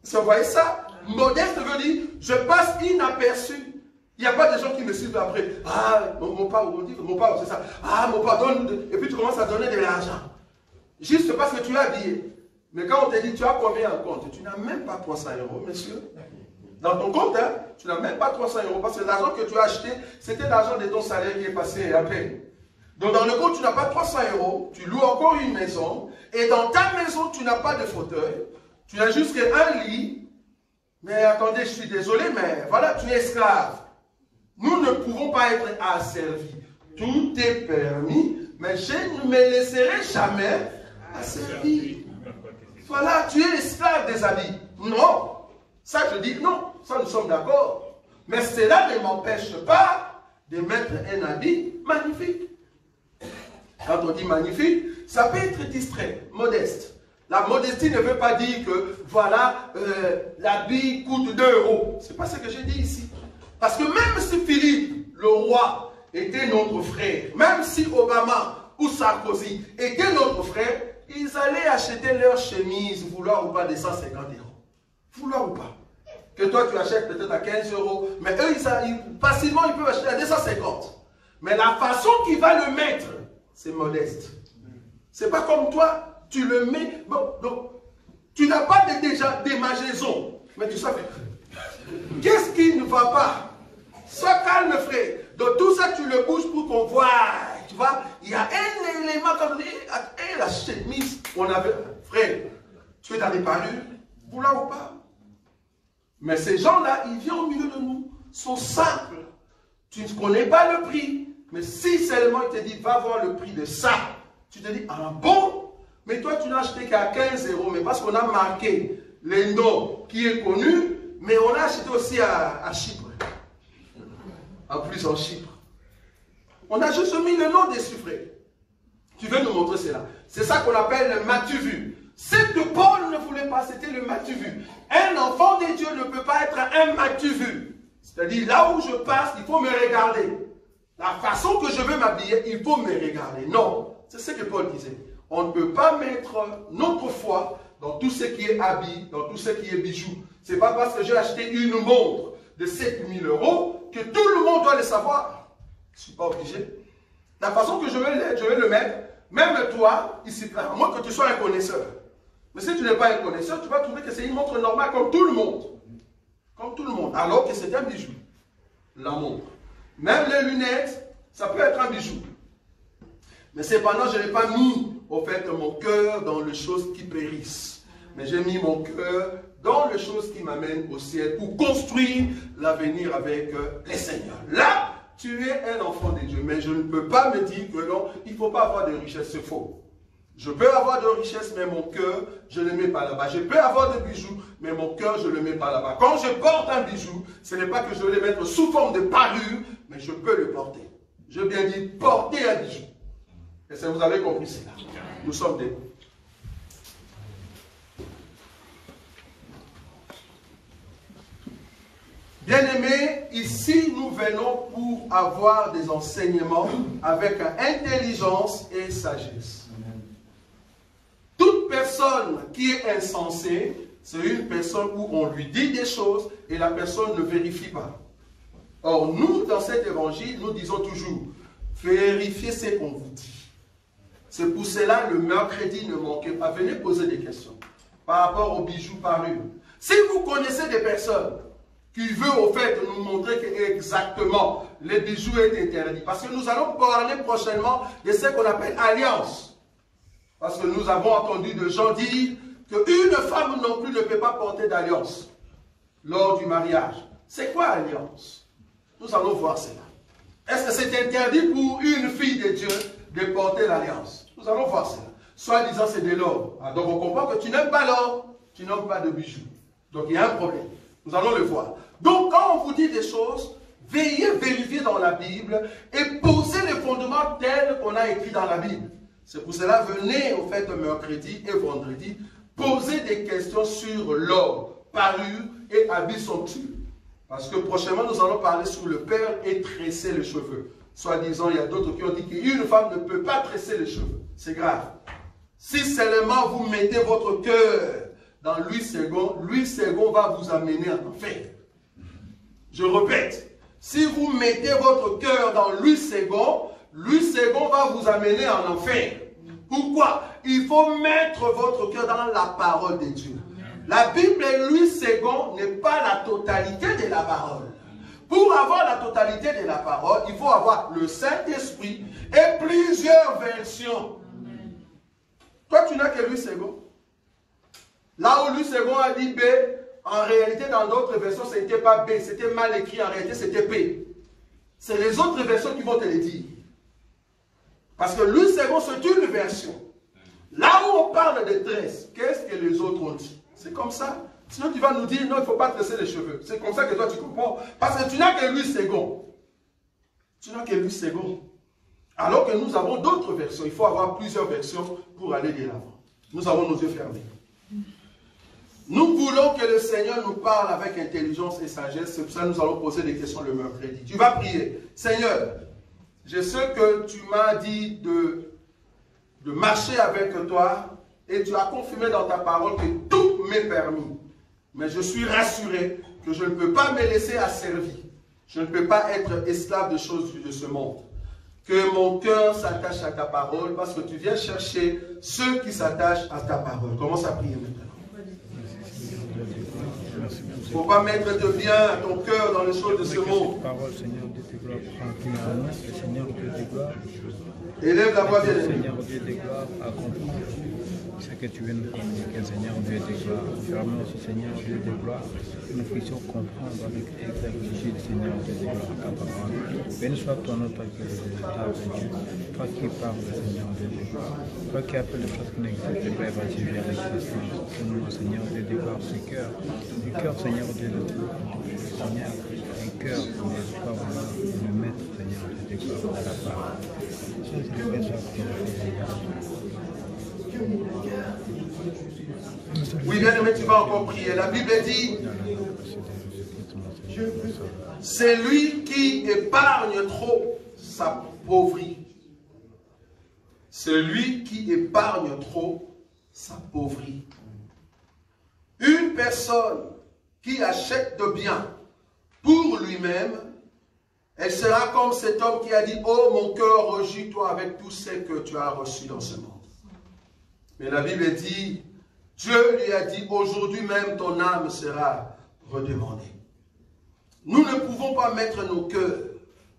Vous voyez ça? Modeste veut dire, je passe inaperçu. Il n'y a pas de gens qui me suivent après. Ah, mon père, c'est ça. Ah, mon père, donne. Et puis tu commences à donner de l'argent. Juste parce que tu es habillé. Mais quand on te dit, tu as combien en compte? Tu n'as même pas 300 €, monsieur. Dans ton compte, hein, tu n'as même pas 300 €. Parce que l'argent que tu as acheté, c'était l'argent de ton salaire qui est passé à peine. Donc dans le cas où tu n'as pas 300 €, tu loues encore une maison, et dans ta maison, tu n'as pas de fauteuil, tu n'as juste qu'un lit. Mais attendez, je suis désolé, mais voilà, tu es esclave. Nous ne pouvons pas être asservis. Tout est permis, mais je ne me laisserai jamais asservir. Voilà, tu es esclave des habits. Non, ça je dis non, ça nous sommes d'accord. Mais cela ne m'empêche pas de mettre un habit magnifique. Quand on dit magnifique, ça peut être distrait, modeste. La modestie ne veut pas dire que, voilà, l'habit coûte 2 €. Ce n'est pas ce que j'ai dit ici. Parce que même si Philippe, le roi, était notre frère, même si Obama ou Sarkozy étaient notre frère, ils allaient acheter leur chemise, vouloir ou pas, de 150 €. Vouloir ou pas. Que toi, tu achètes peut-être à 15 €, mais eux, facilement, ils peuvent acheter à 250. Mais la façon qu'il va le mettre, c'est modeste. C'est pas comme toi. Tu le mets, bon, donc, tu n'as pas déjà démangeaison, mais tu sais, qu'est-ce qui ne va pas? Sois calme, frère. Donc tout ça, tu le bouges pour qu'on voit, tu vois, il y a un élément comme la chemise, on avait, frère, tu es dans les parures, vous là ou pas? Mais ces gens-là, ils viennent au milieu de nous, sont simples. Tu ne connais pas le prix, mais si seulement il te dit, va voir le prix de ça, tu te dis, ah bon? Mais toi, tu n'as acheté qu'à 15 €, mais parce qu'on a marqué les noms qui est connu, mais on a acheté aussi à Chypre. En plus, en Chypre. On a juste mis le nom des frères. Tu veux nous montrer cela? C'est ça qu'on appelle le matu vu. Ce que Paul ne voulait pas, c'était le matu vu. Un enfant de Dieu ne peut pas être un matu vu. C'est-à-dire, là où je passe, il faut me regarder. La façon que je veux m'habiller, il faut me regarder. Non, c'est ce que Paul disait. On ne peut pas mettre notre foi dans tout ce qui est habit, dans tout ce qui est bijoux. Ce n'est pas parce que j'ai acheté une montre de 7 000 € que tout le monde doit le savoir. Je ne suis pas obligé. La façon que je vais le mettre, même toi, ici, à moins que tu sois un connaisseur. Mais si tu n'es pas un connaisseur, tu vas trouver que c'est une montre normale comme tout le monde. Comme tout le monde. Alors que c'est un bijou. La montre. Même les lunettes, ça peut être un bijou. Mais cependant, je n'ai pas mis au fait mon cœur dans les choses qui périssent. Mais j'ai mis mon cœur dans les choses qui m'amènent au ciel pour construire l'avenir avec les seigneurs. Là, tu es un enfant de Dieu. Mais je ne peux pas me dire que non, il ne faut pas avoir de richesse. C'est faux. Je peux avoir de richesse, mais mon cœur, je ne le mets pas là-bas. Je peux avoir de bijoux, mais mon cœur, je ne le mets pas là-bas. Quand je porte un bijou, ce n'est pas que je vais le mettre sous forme de parure, mais je peux le porter. Je viens dire porter un bijou. Et ça, vous avez compris cela. Nous sommes des... Bien-aimés, ici nous venons pour avoir des enseignements avec intelligence et sagesse. Toute personne qui est insensée, c'est une personne où on lui dit des choses et la personne ne vérifie pas. Or, nous, dans cet évangile, nous disons toujours, vérifiez ce qu'on vous dit. C'est pour cela, le mercredi, ne manquez pas. Venez poser des questions par rapport aux bijoux parures. Si vous connaissez des personnes qui veulent au fait nous montrer que exactement les bijoux est interdit, parce que nous allons parler prochainement de ce qu'on appelle alliance. Parce que nous avons entendu de gens dire qu'une femme non plus ne peut pas porter d'alliance lors du mariage. C'est quoi alliance? Nous allons voir cela. Est-ce que c'est interdit pour une fille de Dieu de porter l'alliance? Nous allons voir cela. Soit disant c'est de l'or. Donc on comprend que tu n'aimes pas l'or, tu n'aimes pas de bijoux. Donc il y a un problème. Nous allons le voir. Donc quand on vous dit des choses, veillez vérifier dans la Bible et posez les fondements tels qu'on a écrit dans la Bible. C'est pour cela, venez au fait mercredi et vendredi, poser des questions sur l'or, parure et habits somptueux. Parce que prochainement, nous allons parler sur le père et tresser les cheveux. Soit disant, il y a d'autres qui ont dit qu'une femme ne peut pas tresser les cheveux. C'est grave. Si seulement vous mettez votre cœur dans l'huile second va vous amener en enfer. Je répète, si vous mettez votre cœur dans l'huile second va vous amener en enfer. Pourquoi? Il faut mettre votre cœur dans la parole de Dieu. La Bible, l'huile second n'est pas la totalité de la parole. Pour avoir la totalité de la parole, il faut avoir le Saint-Esprit et plusieurs versions. Amen. Toi, tu n'as que Louis II. Là où Louis II a dit B, en réalité, dans d'autres versions, ce n'était pas B, c'était mal écrit, en réalité, c'était P. C'est les autres versions qui vont te le dire. Parce que Louis II, c'est une version. Là où on parle de tresse, qu'est-ce que les autres ont dit? C'est comme ça. Sinon, tu vas nous dire, non, il ne faut pas tresser les cheveux. C'est comme ça que toi, tu comprends. Parce que tu n'as que Louis II. Tu n'as que Louis II. Alors que nous avons d'autres versions. Il faut avoir plusieurs versions pour aller de l'avant. Nous avons nos yeux fermés. Nous voulons que le Seigneur nous parle avec intelligence et sagesse. C'est pour ça que nous allons poser des questions le mercredi. Tu vas prier. Seigneur, je sais que tu m'as dit de marcher avec toi et tu as confirmé dans ta parole que tout m'est permis. Mais je suis rassuré que je ne peux pas me laisser asservir. Je ne peux pas être esclave de choses de ce monde. Que mon cœur s'attache à ta parole parce que tu viens chercher ceux qui s'attachent à ta parole. Commence à prier maintenant. Il ne faut pas mettre de bien ton cœur dans les choses de ce monde. Élève la voix bien aimée. Seigneur Dieu des gloires, à comprendre ce que tu veux nous communiquer, Seigneur Dieu des gloires. Vraiment, Seigneur Dieu des gloires, que nous puissions comprendre avec exactitude, Seigneur Dieu des gloires, ta parole. Béni soit ton nom, toi qui es le véritable Dieu, toi qui parles, Seigneur Dieu des gloires, toi qui appelles les choses qui n'existent pas, va tu vers l'existence. Que nous, Seigneur Dieu des gloires, du cœur, Seigneur Dieu des gloires, Seigneur, du cœur, n'est-ce pas, voilà, le maître, Seigneur Dieu des gloires, de la parole. Oui, bien aimé, tu vas encore prier. La Bible dit, c'est lui qui épargne trop s'appauvrit. Celui qui épargne trop s'appauvrit. Une personne qui achète de biens pour lui-même, elle sera comme cet homme qui a dit, oh mon cœur, réjouis-toi avec tout ce que tu as reçu dans ce monde. Mais la Bible dit, Dieu lui a dit, aujourd'hui même ton âme sera redemandée. Nous ne pouvons pas mettre nos cœurs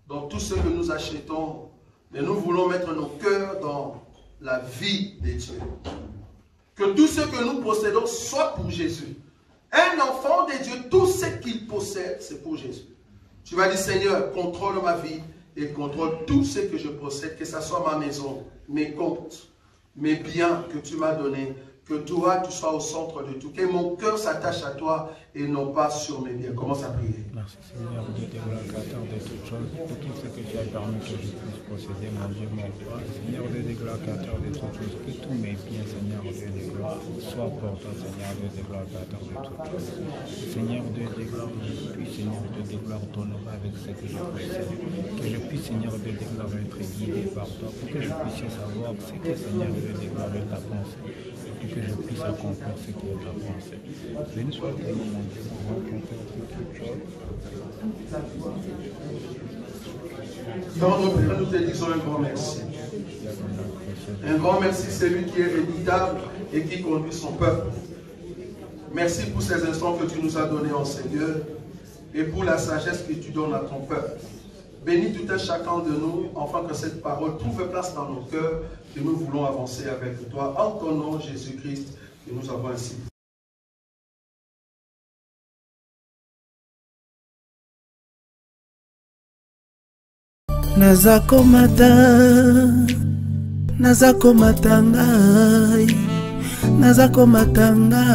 dans tout ce que nous achetons, mais nous voulons mettre nos cœurs dans la vie de Dieu. Que tout ce que nous possédons soit pour Jésus. Un enfant de Dieu, tout ce qu'il possède, c'est pour Jésus. Tu vas dire, Seigneur, contrôle ma vie et contrôle tout ce que je possède, que ce soit ma maison, mes comptes, mes biens que tu m'as donnés, que toi, tu sois au centre de tout, que mon cœur s'attache à toi et non pas sur mes biens. Commence à prier. Merci Seigneur Dieu des gloires, créateur de toutes choses, pour tout ce que tu as permis que je puisse posséder, mon Dieu, mon roi. Seigneur Dieu des gloires, créateur de toutes choses, que tous mes biens, Seigneur Dieu des gloires, soient pour toi, Seigneur Dieu des gloires, créateur de toutes choses. Seigneur Dieu des gloires, que je puisse, Seigneur Dieu des gloires, t'honorer avec ce que je possède. Que je puisse, Seigneur Dieu des gloires, être guidé par toi, pour que je puisse savoir ce que, Seigneur Dieu des gloires, est ta pensée. Et que je puisse accomplir ce qui est ta pensée. Béni soit ton nom, mon Dieu, mon roi, créateur de toutes choses. Dans nos Père, nous te disons un grand merci. Un grand merci, c'est lui qui est redoutable et qui conduit son peuple. Merci pour ces instants que tu nous as donnés en Seigneur et pour la sagesse que tu donnes à ton peuple. Bénis tout un chacun de nous, afin que cette parole trouve place dans nos cœurs, que nous voulons avancer avec toi. En ton nom, Jésus-Christ, que nous avons ainsi. Nazakomata ngai, nazakomata ngai.